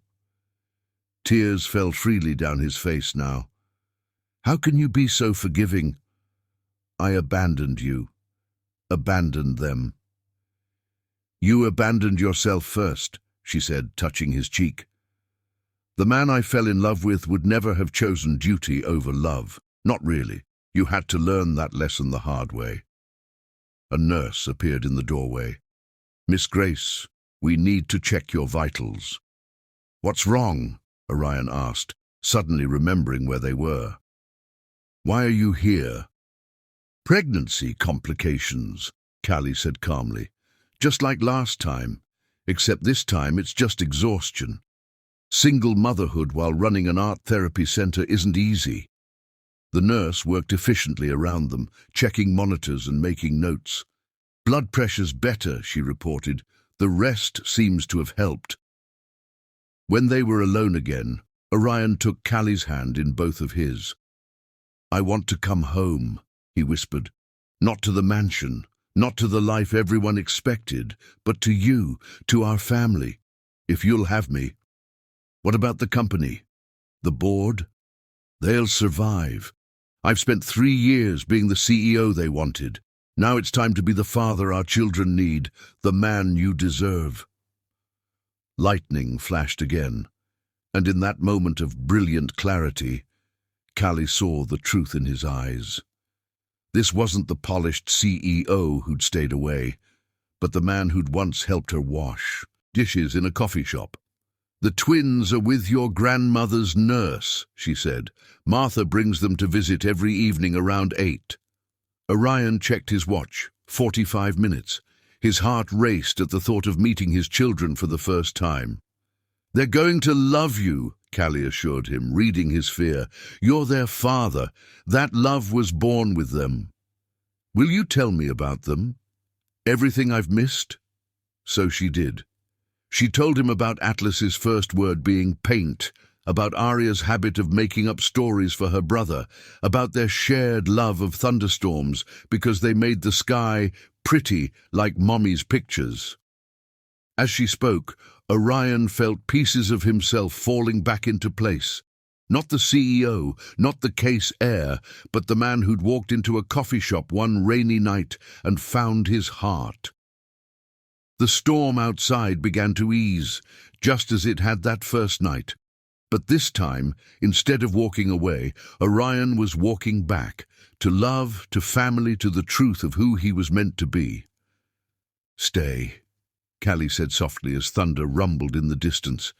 Tears fell freely down his face now. How can you be so forgiving? I abandoned you, abandoned them. You abandoned yourself first, she said, touching his cheek. The man I fell in love with would never have chosen duty over love. Not really. You had to learn that lesson the hard way. A nurse appeared in the doorway. Miss Grace, we need to check your vitals. What's wrong? Orion asked, suddenly remembering where they were. Why are you here? Pregnancy complications, Callie said calmly. Just like last time, except this time it's just exhaustion. Single motherhood while running an art therapy center isn't easy. The nurse worked efficiently around them, checking monitors and making notes. Blood pressure's better, she reported. The rest seems to have helped. When they were alone again, Orion took Callie's hand in both of his. I want to come home, he whispered. Not to the mansion, not to the life everyone expected, but to you, to our family, if you'll have me. What about the company? The board? They'll survive. I've spent 3 years being the CEO they wanted. Now it's time to be the father our children need, the man you deserve. Lightning flashed again, and in that moment of brilliant clarity, Callie saw the truth in his eyes. This wasn't the polished CEO who'd stayed away, but the man who'd once helped her wash dishes in a coffee shop. The twins are with your grandmother's nurse, she said. Martha brings them to visit every evening around 8. Orion checked his watch. 45 minutes. His heart raced at the thought of meeting his children for the first time. They're going to love you, Callie assured him, reading his fear. You're their father. That love was born with them. Will you tell me about them? Everything I've missed? So she did. She told him about Atlas's first word being paint, about Aria's habit of making up stories for her brother, about their shared love of thunderstorms because they made the sky pretty like Mommy's pictures. As she spoke, Orion felt pieces of himself falling back into place. Not the CEO, not the case heir, but the man who'd walked into a coffee shop one rainy night and found his heart. The storm outside began to ease, just as it had that first night. But this time, instead of walking away, Orion was walking back, to love, to family, to the truth of who he was meant to be. Stay, Callie said softly as thunder rumbled in the distance.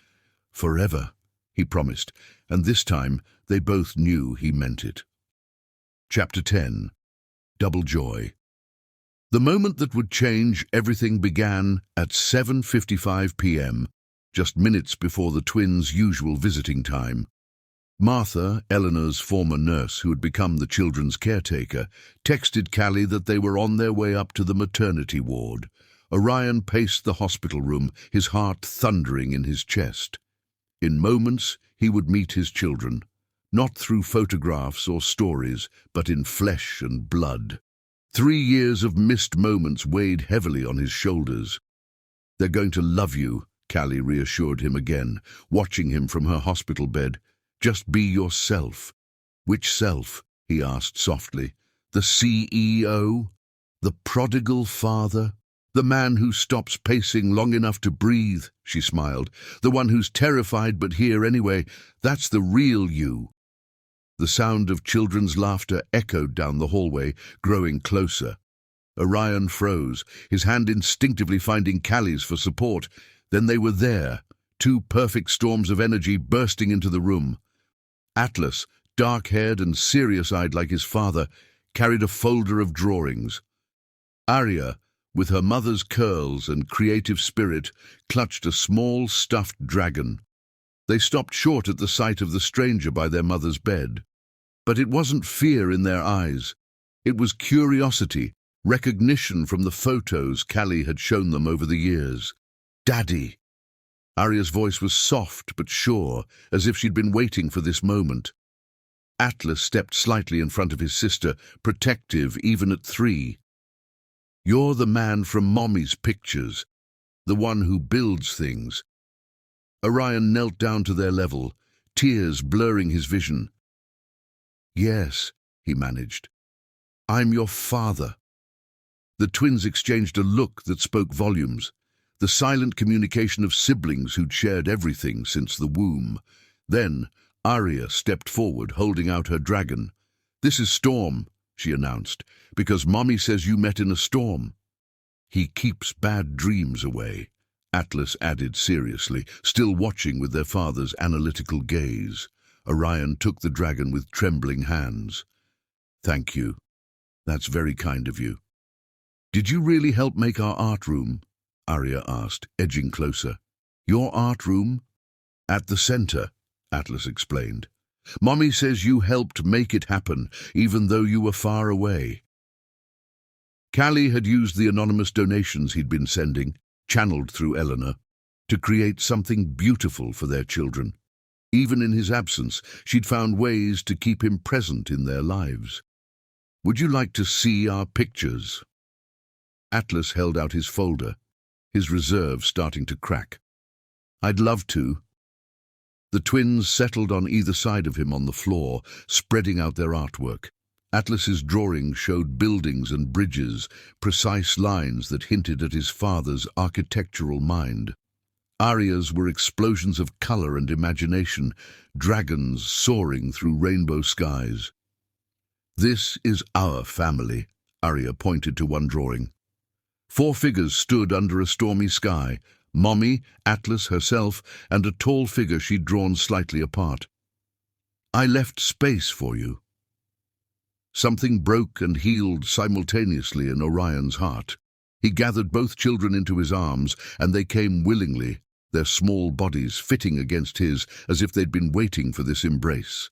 Forever, he promised, and this time they both knew he meant it. Chapter 10. Double Joy. The moment that would change everything began at 7:55 p.m., just minutes before the twins' usual visiting time. Martha, Eleanor's former nurse who had become the children's caretaker, texted Callie that they were on their way up to the maternity ward. Orion paced the hospital room, his heart thundering in his chest. In moments, he would meet his children, not through photographs or stories, but in flesh and blood. 3 years of missed moments weighed heavily on his shoulders. They're going to love you, Callie reassured him again, watching him from her hospital bed. Just be yourself. Which self? He asked softly. The CEO? The prodigal father? The man who stops pacing long enough to breathe, she smiled. The one who's terrified but here anyway. That's the real you. The sound of children's laughter echoed down the hallway, growing closer. Orion froze, his hand instinctively finding Callie's for support. Then they were there, two perfect storms of energy bursting into the room. Atlas, dark-haired and serious-eyed like his father, carried a folder of drawings. Arya, with her mother's curls and creative spirit, clutched a small stuffed dragon. They stopped short at the sight of the stranger by their mother's bed. But it wasn't fear in their eyes. It was curiosity, recognition from the photos Callie had shown them over the years. "Daddy!" Arya's voice was soft but sure, as if she'd been waiting for this moment. Atlas stepped slightly in front of his sister, protective even at 3. "You're the man from Mommy's pictures, the one who builds things." Orion knelt down to their level, tears blurring his vision. "Yes," he managed. "I'm your father." The twins exchanged a look that spoke volumes, the silent communication of siblings who'd shared everything since the womb. Then Arya stepped forward, holding out her dragon. "This is Storm," she announced, "because Mommy says you met in a storm." "He keeps bad dreams away," Atlas added seriously, still watching with their father's analytical gaze. Orion took the dragon with trembling hands. "Thank you. That's very kind of you." "Did you really help make our art room?" Arya asked, edging closer. "Your art room?" "At the center," Atlas explained. "Mommy says you helped make it happen, even though you were far away." Callie had used the anonymous donations he'd been sending, channeled through Eleanor, to create something beautiful for their children. Even in his absence, she'd found ways to keep him present in their lives. "Would you like to see our pictures?" Atlas held out his folder, his reserve starting to crack. "I'd love to." The twins settled on either side of him on the floor, spreading out their artwork. Atlas's drawings showed buildings and bridges, precise lines that hinted at his father's architectural mind. Arya's were explosions of color and imagination, dragons soaring through rainbow skies. "This is our family," Arya pointed to one drawing. 4 figures stood under a stormy sky, Mommy, Atlas herself, and a tall figure she'd drawn slightly apart. "I left space for you." Something broke and healed simultaneously in Orion's heart. He gathered both children into his arms, and they came willingly, their small bodies fitting against his as if they'd been waiting for this embrace.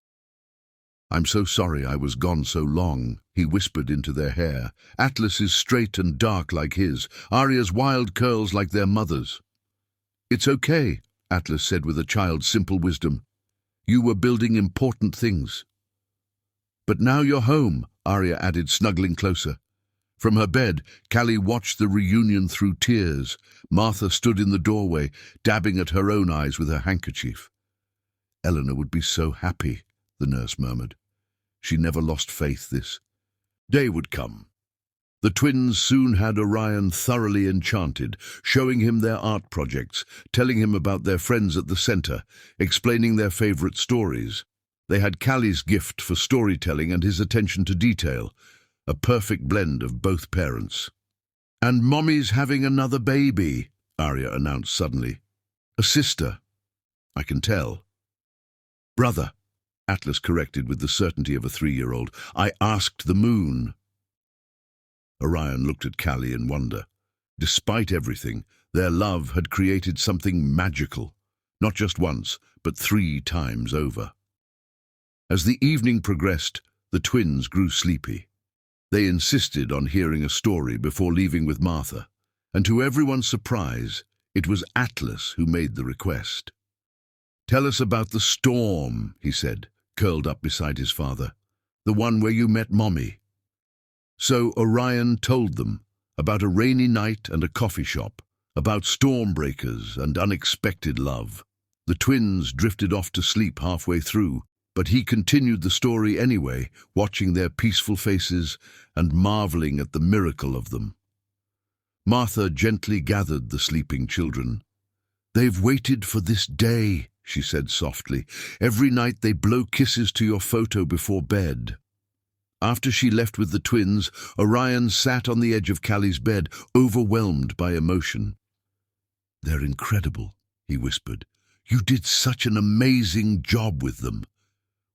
"I'm so sorry I was gone so long," he whispered into their hair. "Atlas is straight and dark like his, Arya's wild curls like their mother's." "It's okay," Atlas said with a child's simple wisdom. "You were building important things." "But now you're home," Arya added, snuggling closer. From her bed, Callie watched the reunion through tears. Martha stood in the doorway, dabbing at her own eyes with her handkerchief. "Eleanor would be so happy," the nurse murmured. She never lost faith this day would come. The twins soon had Orion thoroughly enchanted, showing him their art projects, telling him about their friends at the center, explaining their favorite stories. They had Callie's gift for storytelling and his attention to detail, a perfect blend of both parents. "And Mommy's having another baby," Arya announced suddenly. "A sister." "I can tell." "Brother," Atlas corrected with the certainty of a 3-year-old. "I asked the moon." Orion looked at Callie in wonder. Despite everything, their love had created something magical, not just once, but 3 times over. As the evening progressed, the twins grew sleepy. They insisted on hearing a story before leaving with Martha, and to everyone's surprise, it was Atlas who made the request. "Tell us about the storm," he said, curled up beside his father. "The one where you met Mommy." So Orion told them about a rainy night and a coffee shop, about storm breakers and unexpected love. The twins drifted off to sleep halfway through, but he continued the story anyway, watching their peaceful faces and marveling at the miracle of them. Martha gently gathered the sleeping children. "They've waited for this day," she said softly. Every night they blow kisses to your photo before bed. After she left with the twins, Orion sat on the edge of Callie's bed, overwhelmed by emotion. "They're incredible," he whispered. "You did such an amazing job with them."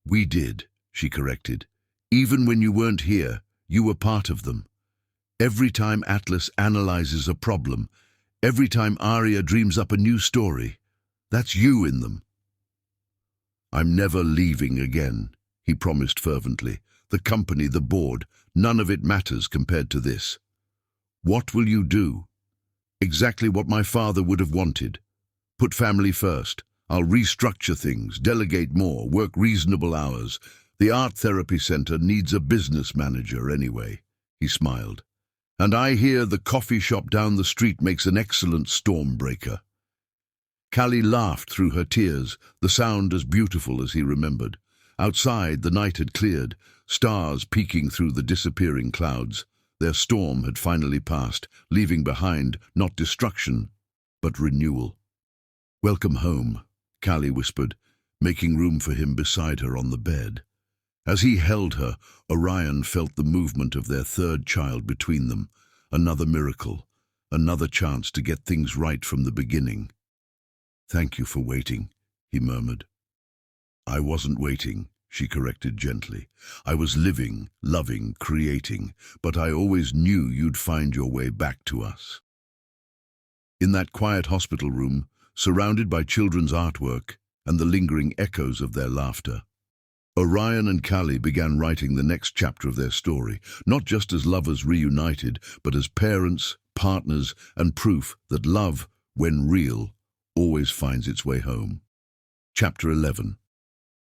"We did," she corrected. "Even when you weren't here, you were part of them. Every time Atlas analyzes a problem, every time Arya dreams up a new story, that's you in them." "I'm never leaving again," he promised fervently. "The company, the board, none of it matters compared to this." "What will you do?" "Exactly what my father would have wanted. Put family first. I'll restructure things, delegate more, work reasonable hours. The art therapy center needs a business manager anyway," he smiled. "And I hear the coffee shop down the street makes an excellent storm breaker." Callie laughed through her tears, the sound as beautiful as he remembered. Outside, the night had cleared, stars peeking through the disappearing clouds. Their storm had finally passed, leaving behind not destruction, but renewal. "Welcome home," Callie whispered, making room for him beside her on the bed. As he held her, Orion felt the movement of their third child between them. Another miracle, another chance to get things right from the beginning. "Thank you for waiting," he murmured. "I wasn't waiting," she corrected gently. "I was living, loving, creating, but I always knew you'd find your way back to us." In that quiet hospital room, surrounded by children's artwork and the lingering echoes of their laughter, Orion and Callie began writing the next chapter of their story, not just as lovers reunited, but as parents, partners, and proof that love, when real, always finds its way home. Chapter 11.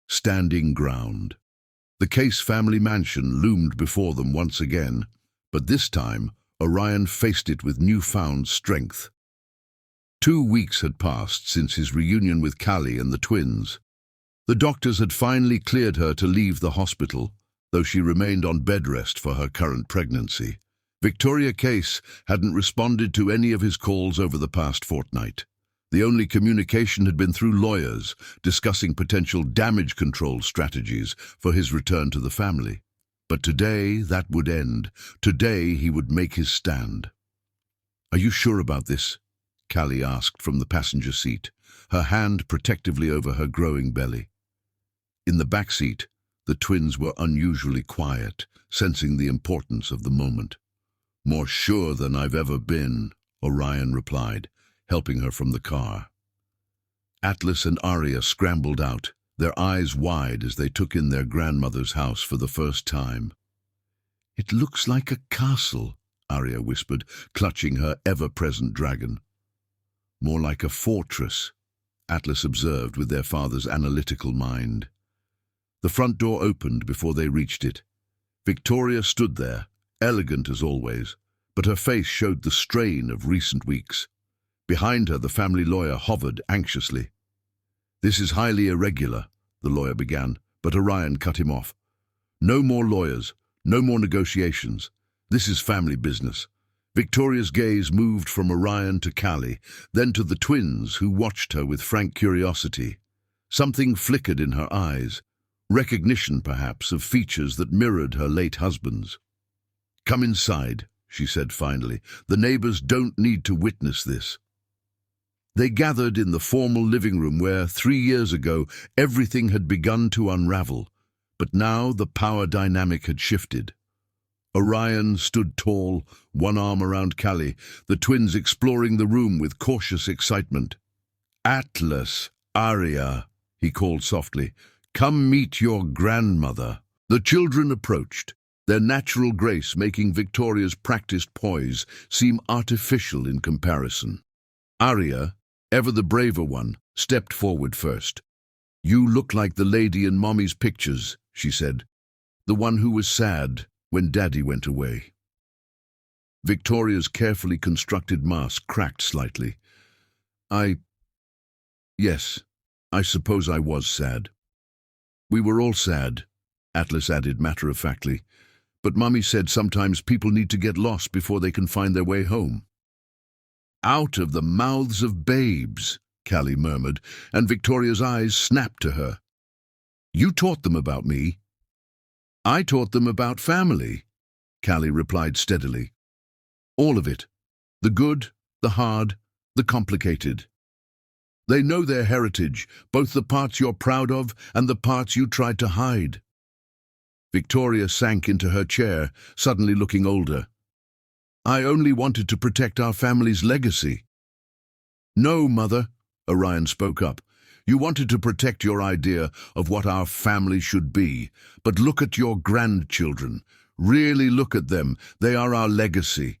Standing Ground. The Case family mansion loomed before them once again, but this time Orion faced it with newfound strength. 2 weeks had passed since his reunion with Callie and the twins. The doctors had finally cleared her to leave the hospital, though she remained on bed rest for her current pregnancy. Victoria Case hadn't responded to any of his calls over the past fortnight. The only communication had been through lawyers, discussing potential damage control strategies for his return to the family. But today that would end. Today he would make his stand. "Are you sure about this?" Callie asked from the passenger seat, her hand protectively over her growing belly. In the back seat, the twins were unusually quiet, sensing the importance of the moment. "More sure than I've ever been," Orion replied, helping her from the car. Atlas and Arya scrambled out, their eyes wide as they took in their grandmother's house for the first time. "It looks like a castle," Arya whispered, clutching her ever-present dragon. "More like a fortress," Atlas observed with their father's analytical mind. The front door opened before they reached it. Victoria stood there, elegant as always, but her face showed the strain of recent weeks. Behind her, the family lawyer hovered anxiously. "This is highly irregular," the lawyer began, but Orion cut him off. "No more lawyers, no more negotiations. This is family business." Victoria's gaze moved from Orion to Callie, then to the twins, who watched her with frank curiosity. Something flickered in her eyes, recognition perhaps of features that mirrored her late husband's. "Come inside," she said finally. "The neighbors don't need to witness this." They gathered in the formal living room where, 3 years ago, everything had begun to unravel, but now the power dynamic had shifted. Orion stood tall, one arm around Callie, the twins exploring the room with cautious excitement. "Atlas, Arya," he called softly, "come meet your grandmother." The children approached, their natural grace making Victoria's practiced poise seem artificial in comparison. Arya, ever the braver one, stepped forward first. "You look like the lady in Mommy's pictures," she said, "the one who was sad when Daddy went away." Victoria's carefully constructed mask cracked slightly. Yes, I suppose I was sad." "We were all sad," Atlas added matter-of-factly, "but Mummy said sometimes people need to get lost before they can find their way home." "Out of the mouths of babes," Callie murmured, and Victoria's eyes snapped to her. You taught them about me. I taught them about family, Callie replied steadily. All of it. The good, the hard, the complicated. They know their heritage, both the parts you're proud of and the parts you tried to hide. Victoria sank into her chair, suddenly looking older. I only wanted to protect our family's legacy. No, Mother, Orion spoke up. You wanted to protect your idea of what our family should be, but look at your grandchildren. Really look at them. They are our legacy.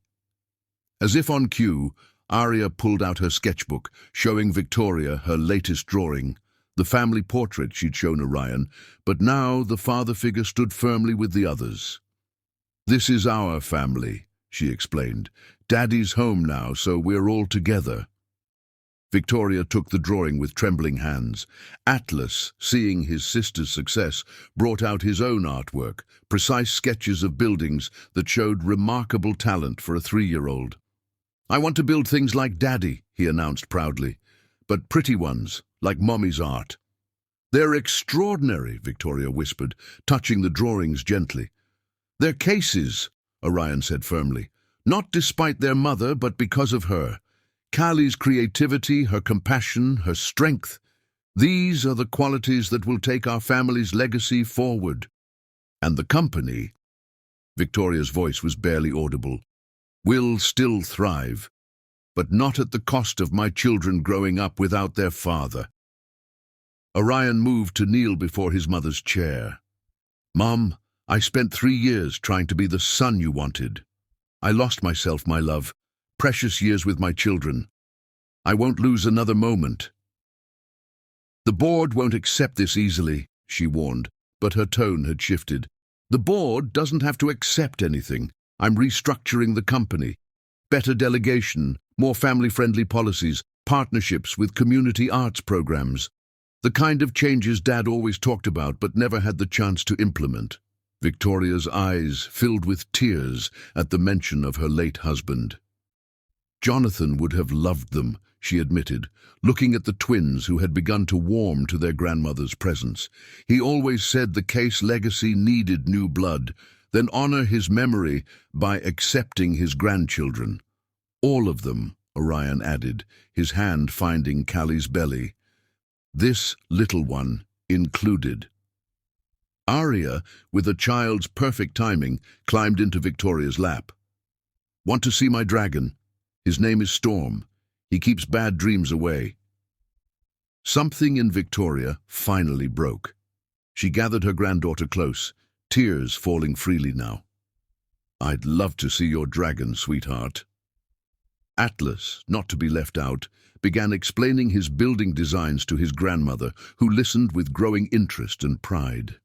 As if on cue, Arya pulled out her sketchbook, showing Victoria her latest drawing, the family portrait she'd shown Orion, but now the father figure stood firmly with the others. This is our family, she explained. Daddy's home now, so we're all together. Victoria took the drawing with trembling hands. Atlas, seeing his sister's success, brought out his own artwork, precise sketches of buildings that showed remarkable talent for a 3-year-old. I want to build things like Daddy, he announced proudly, but pretty ones, like Mommy's art. They're extraordinary, Victoria whispered, touching the drawings gently. They're cases, Orion said firmly, not despite their mother, but because of her. Callie's creativity, her compassion, her strength. These are the qualities that will take our family's legacy forward. And the company, Victoria's voice was barely audible, will still thrive, but not at the cost of my children growing up without their father. Orion moved to kneel before his mother's chair. Mom, I spent 3 years trying to be the son you wanted. I lost myself, my love. Precious years with my children. I won't lose another moment. The board won't accept this easily, she warned, but her tone had shifted. The board doesn't have to accept anything. I'm restructuring the company. Better delegation, more family-friendly policies, partnerships with community arts programs. The kind of changes Dad always talked about but never had the chance to implement. Victoria's eyes filled with tears at the mention of her late husband. Jonathan would have loved them, she admitted, looking at the twins who had begun to warm to their grandmother's presence. He always said the Case legacy needed new blood, then honor his memory by accepting his grandchildren. All of them, Orion added, his hand finding Callie's belly. This little one included. Arya, with a child's perfect timing, climbed into Victoria's lap. Want to see my dragon? His name is Storm. He keeps bad dreams away. Something in Victoria finally broke. She gathered her granddaughter close, tears falling freely now. I'd love to see your dragon, sweetheart. Atlas, not to be left out, began explaining his building designs to his grandmother, who listened with growing interest and pride.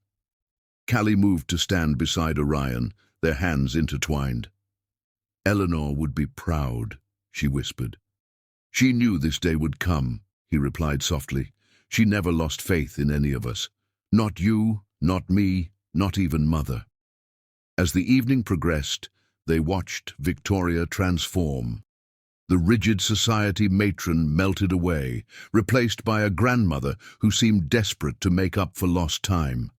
Callie moved to stand beside Orion, their hands intertwined. Eleanor would be proud, she whispered. She knew this day would come, he replied softly. She never lost faith in any of us. Not you, not me, not even Mother. As the evening progressed, they watched Victoria transform. The rigid society matron melted away, replaced by a grandmother who seemed desperate to make up for lost time.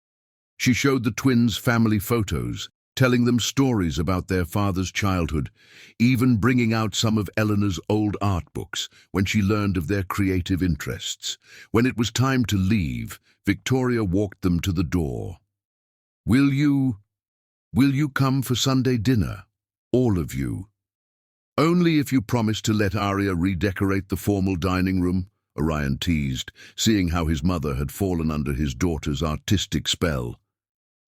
She showed the twins family photos, telling them stories about their father's childhood, even bringing out some of Eleanor's old art books when she learned of their creative interests. When it was time to leave, Victoria walked them to the door. Will you come for Sunday dinner? All of you. Only if you promise to let Arya redecorate the formal dining room, Orion teased, seeing how his mother had fallen under his daughter's artistic spell.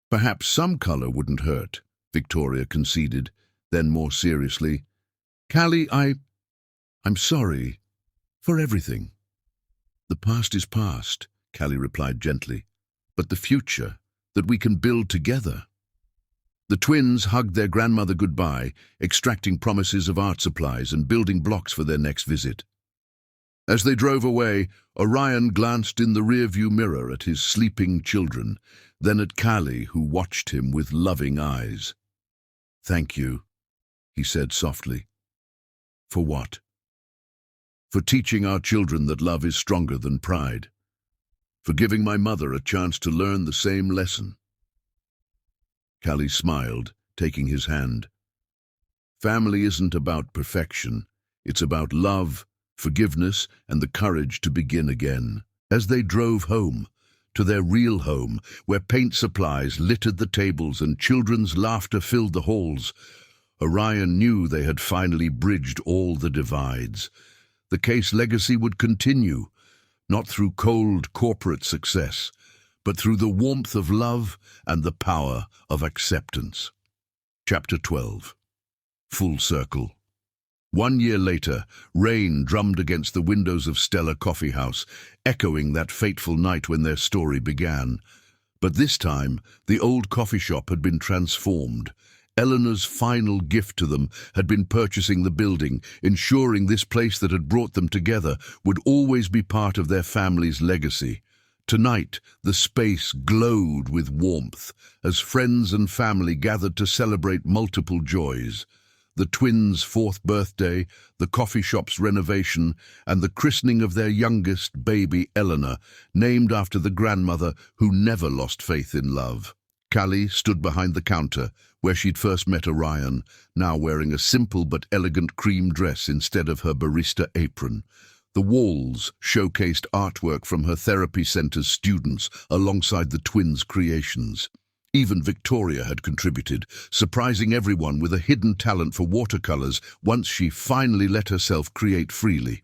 Perhaps some color wouldn't hurt, Victoria conceded, then more seriously. Callie, I'm sorry for everything. The past is past, Callie replied gently, but the future that we can build together. The twins hugged their grandmother goodbye, extracting promises of art supplies and building blocks for their next visit. As they drove away, Orion glanced in the rearview mirror at his sleeping children, then at Callie, who watched him with loving eyes. Thank you, he said softly. For what? for teaching our children that love is stronger than pride, for giving my mother a chance to learn the same lesson." Callie smiled, taking his hand. Family isn't about perfection. It's about love, forgiveness, and the courage to begin again. As they drove home, to their real home, where paint supplies littered the tables and children's laughter filled the halls, Orion knew they had finally bridged all the divides. The Case legacy would continue, not through cold corporate success, but through the warmth of love and the power of acceptance. Chapter 12. Full Circle. 1 year later, rain drummed against the windows of Stella Coffee House, echoing that fateful night when their story began. But this time, the old coffee shop had been transformed. Eleanor's final gift to them had been purchasing the building, ensuring this place that had brought them together would always be part of their family's legacy. Tonight, the space glowed with warmth as friends and family gathered to celebrate multiple joys. The twins' 4th birthday, the coffee shop's renovation, and the christening of their youngest baby, Eleanor, named after the grandmother who never lost faith in love. Callie stood behind the counter, where she'd first met Orion, now wearing a simple but elegant cream dress instead of her barista apron. The walls showcased artwork from her therapy center's students alongside the twins' creations. Even Victoria had contributed, surprising everyone with a hidden talent for watercolors once she finally let herself create freely.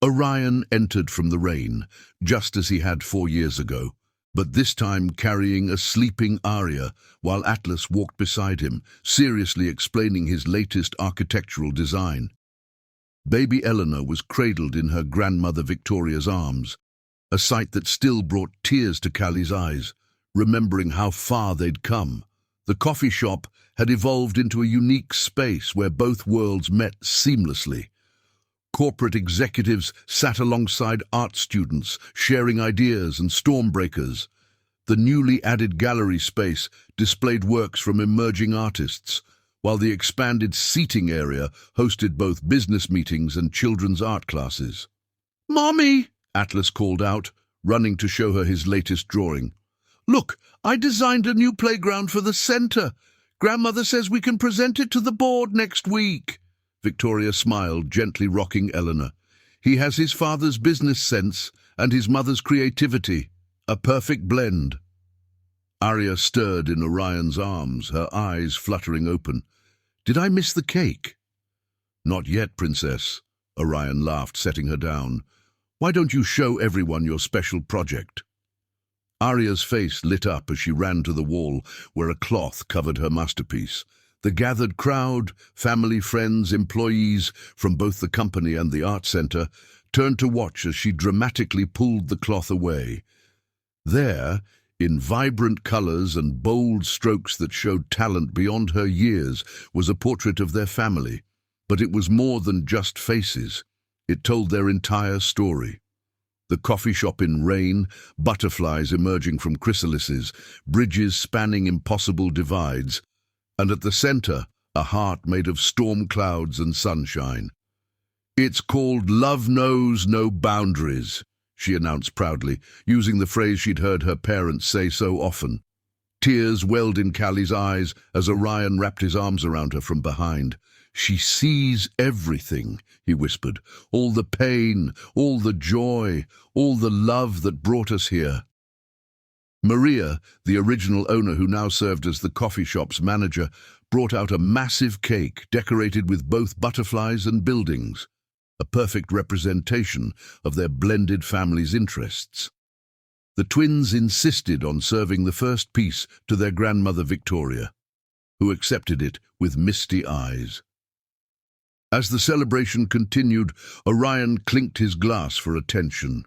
Orion entered from the rain, just as he had 4 years ago, but this time carrying a sleeping Aria, while Atlas walked beside him, seriously explaining his latest architectural design. Baby Eleanor was cradled in her grandmother Victoria's arms, a sight that still brought tears to Callie's eyes, remembering how far they'd come. The coffee shop had evolved into a unique space where both worlds met seamlessly. Corporate executives sat alongside art students, sharing ideas and stormbreakers. The newly added gallery space displayed works from emerging artists, while the expanded seating area hosted both business meetings and children's art classes. "Mommy!" Atlas called out, running to show her his latest drawing. "Look, I designed a new playground for the center. Grandmother says we can present it to the board next week." Victoria smiled, gently rocking Eleanor. "He has his father's business sense and his mother's creativity. A perfect blend." Aria stirred in Orion's arms, her eyes fluttering open. "Did I miss the cake?" "Not yet, Princess," Orion laughed, setting her down. "Why don't you show everyone your special project?" Aria's face lit up as she ran to the wall where a cloth covered her masterpiece. The gathered crowd, family, friends, employees from both the company and the art center, turned to watch as she dramatically pulled the cloth away. There, in vibrant colors and bold strokes that showed talent beyond her years, was a portrait of their family. But it was more than just faces. It told their entire story. The coffee shop in rain, butterflies emerging from chrysalises, bridges spanning impossible divides, and at the center, a heart made of storm clouds and sunshine. "It's called Love Knows No Boundaries," she announced proudly, using the phrase she'd heard her parents say so often. Tears welled in Callie's eyes as Orion wrapped his arms around her from behind. "She sees everything," he whispered, "all the pain, all the joy, all the love that brought us here." Maria, the original owner who now served as the coffee shop's manager, brought out a massive cake decorated with both butterflies and buildings, a perfect representation of their blended family's interests. The twins insisted on serving the first piece to their grandmother Victoria, who accepted it with misty eyes. As the celebration continued, Orion clinked his glass for attention.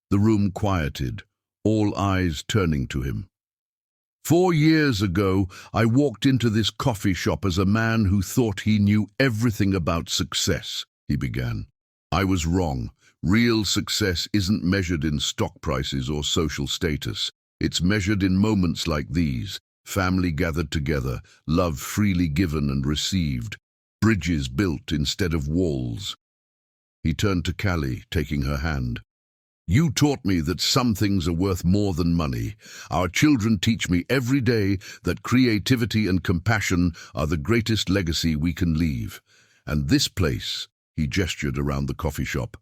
The room quieted, all eyes turning to him. 4 years ago, I walked into this coffee shop as a man who thought he knew everything about success," he began. "I was wrong. Real success isn't measured in stock prices or social status. It's measured in moments like these, family gathered together, love freely given and received, bridges built instead of walls." He turned to Callie, taking her hand. You taught me that some things are worth more than money. Our children teach me every day that creativity and compassion are the greatest legacy we can leave. And this place, he gestured around the coffee shop,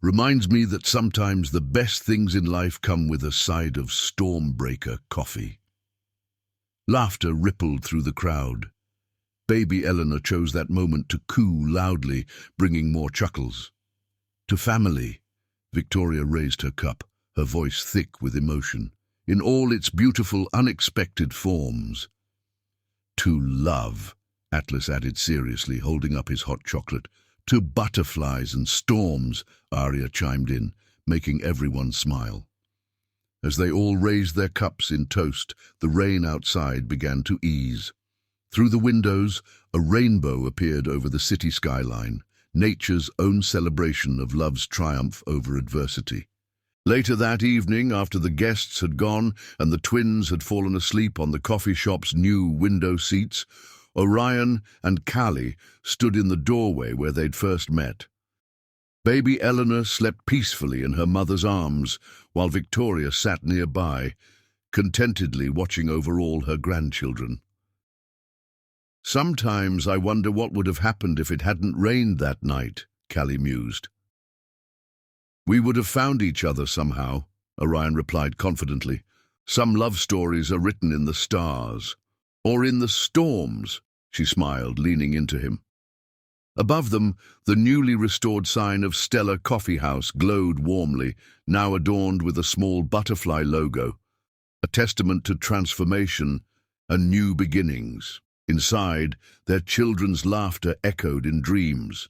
reminds me that sometimes the best things in life come with a side of Stormbreaker coffee. Laughter rippled through the crowd. Baby Eleanor chose that moment to coo loudly, bringing more chuckles. To family, Victoria raised her cup, her voice thick with emotion, in all its beautiful, unexpected forms. To love, Atlas added seriously, holding up his hot chocolate. To butterflies and storms, Arya chimed in, making everyone smile. As they all raised their cups in toast, the rain outside began to ease. Through the windows, a rainbow appeared over the city skyline, nature's own celebration of love's triumph over adversity. Later that evening, after the guests had gone and the twins had fallen asleep on the coffee shop's new window seats, Orion and Callie stood in the doorway where they'd first met. Baby Eleanor slept peacefully in her mother's arms, while Victoria sat nearby, contentedly watching over all her grandchildren. Sometimes I wonder what would have happened if it hadn't rained that night, Callie mused. We would have found each other somehow, Orion replied confidently. Some love stories are written in the stars. Or in the storms, she smiled, leaning into him. Above them, the newly restored sign of Stella Coffee House glowed warmly, now adorned with a small butterfly logo, a testament to transformation and new beginnings. Inside, their children's laughter echoed in dreams,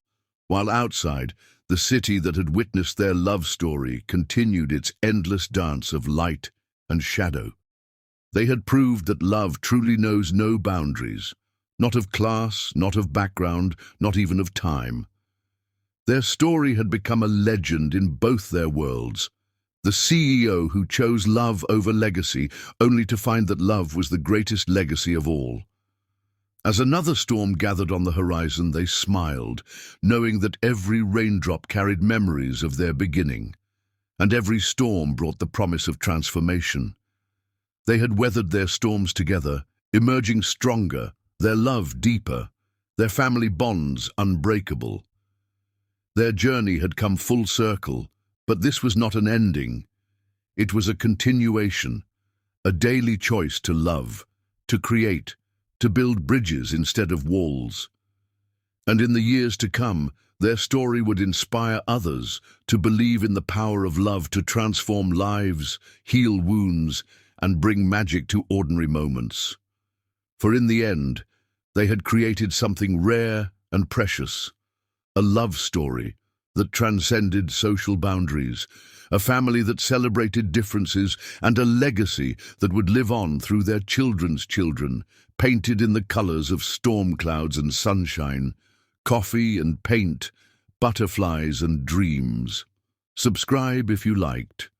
while outside, the city that had witnessed their love story continued its endless dance of light and shadow. They had proved that love truly knows no boundaries, not of class, not of background, not even of time. Their story had become a legend in both their worlds. The CEO who chose love over legacy, only to find that love was the greatest legacy of all. As another storm gathered on the horizon, they smiled, knowing that every raindrop carried memories of their beginning, and every storm brought the promise of transformation. They had weathered their storms together, emerging stronger, their love deeper, their family bonds unbreakable. Their journey had come full circle, but this was not an ending. It was a continuation, a daily choice to love, to create, to build bridges instead of walls. And in the years to come, their story would inspire others to believe in the power of love to transform lives, heal wounds, and bring magic to ordinary moments. For in the end, they had created something rare and precious, a love story that transcended social boundaries, a family that celebrated differences, and a legacy that would live on through their children's children, painted in the colors of storm clouds and sunshine, coffee and paint, butterflies and dreams. Subscribe if you liked.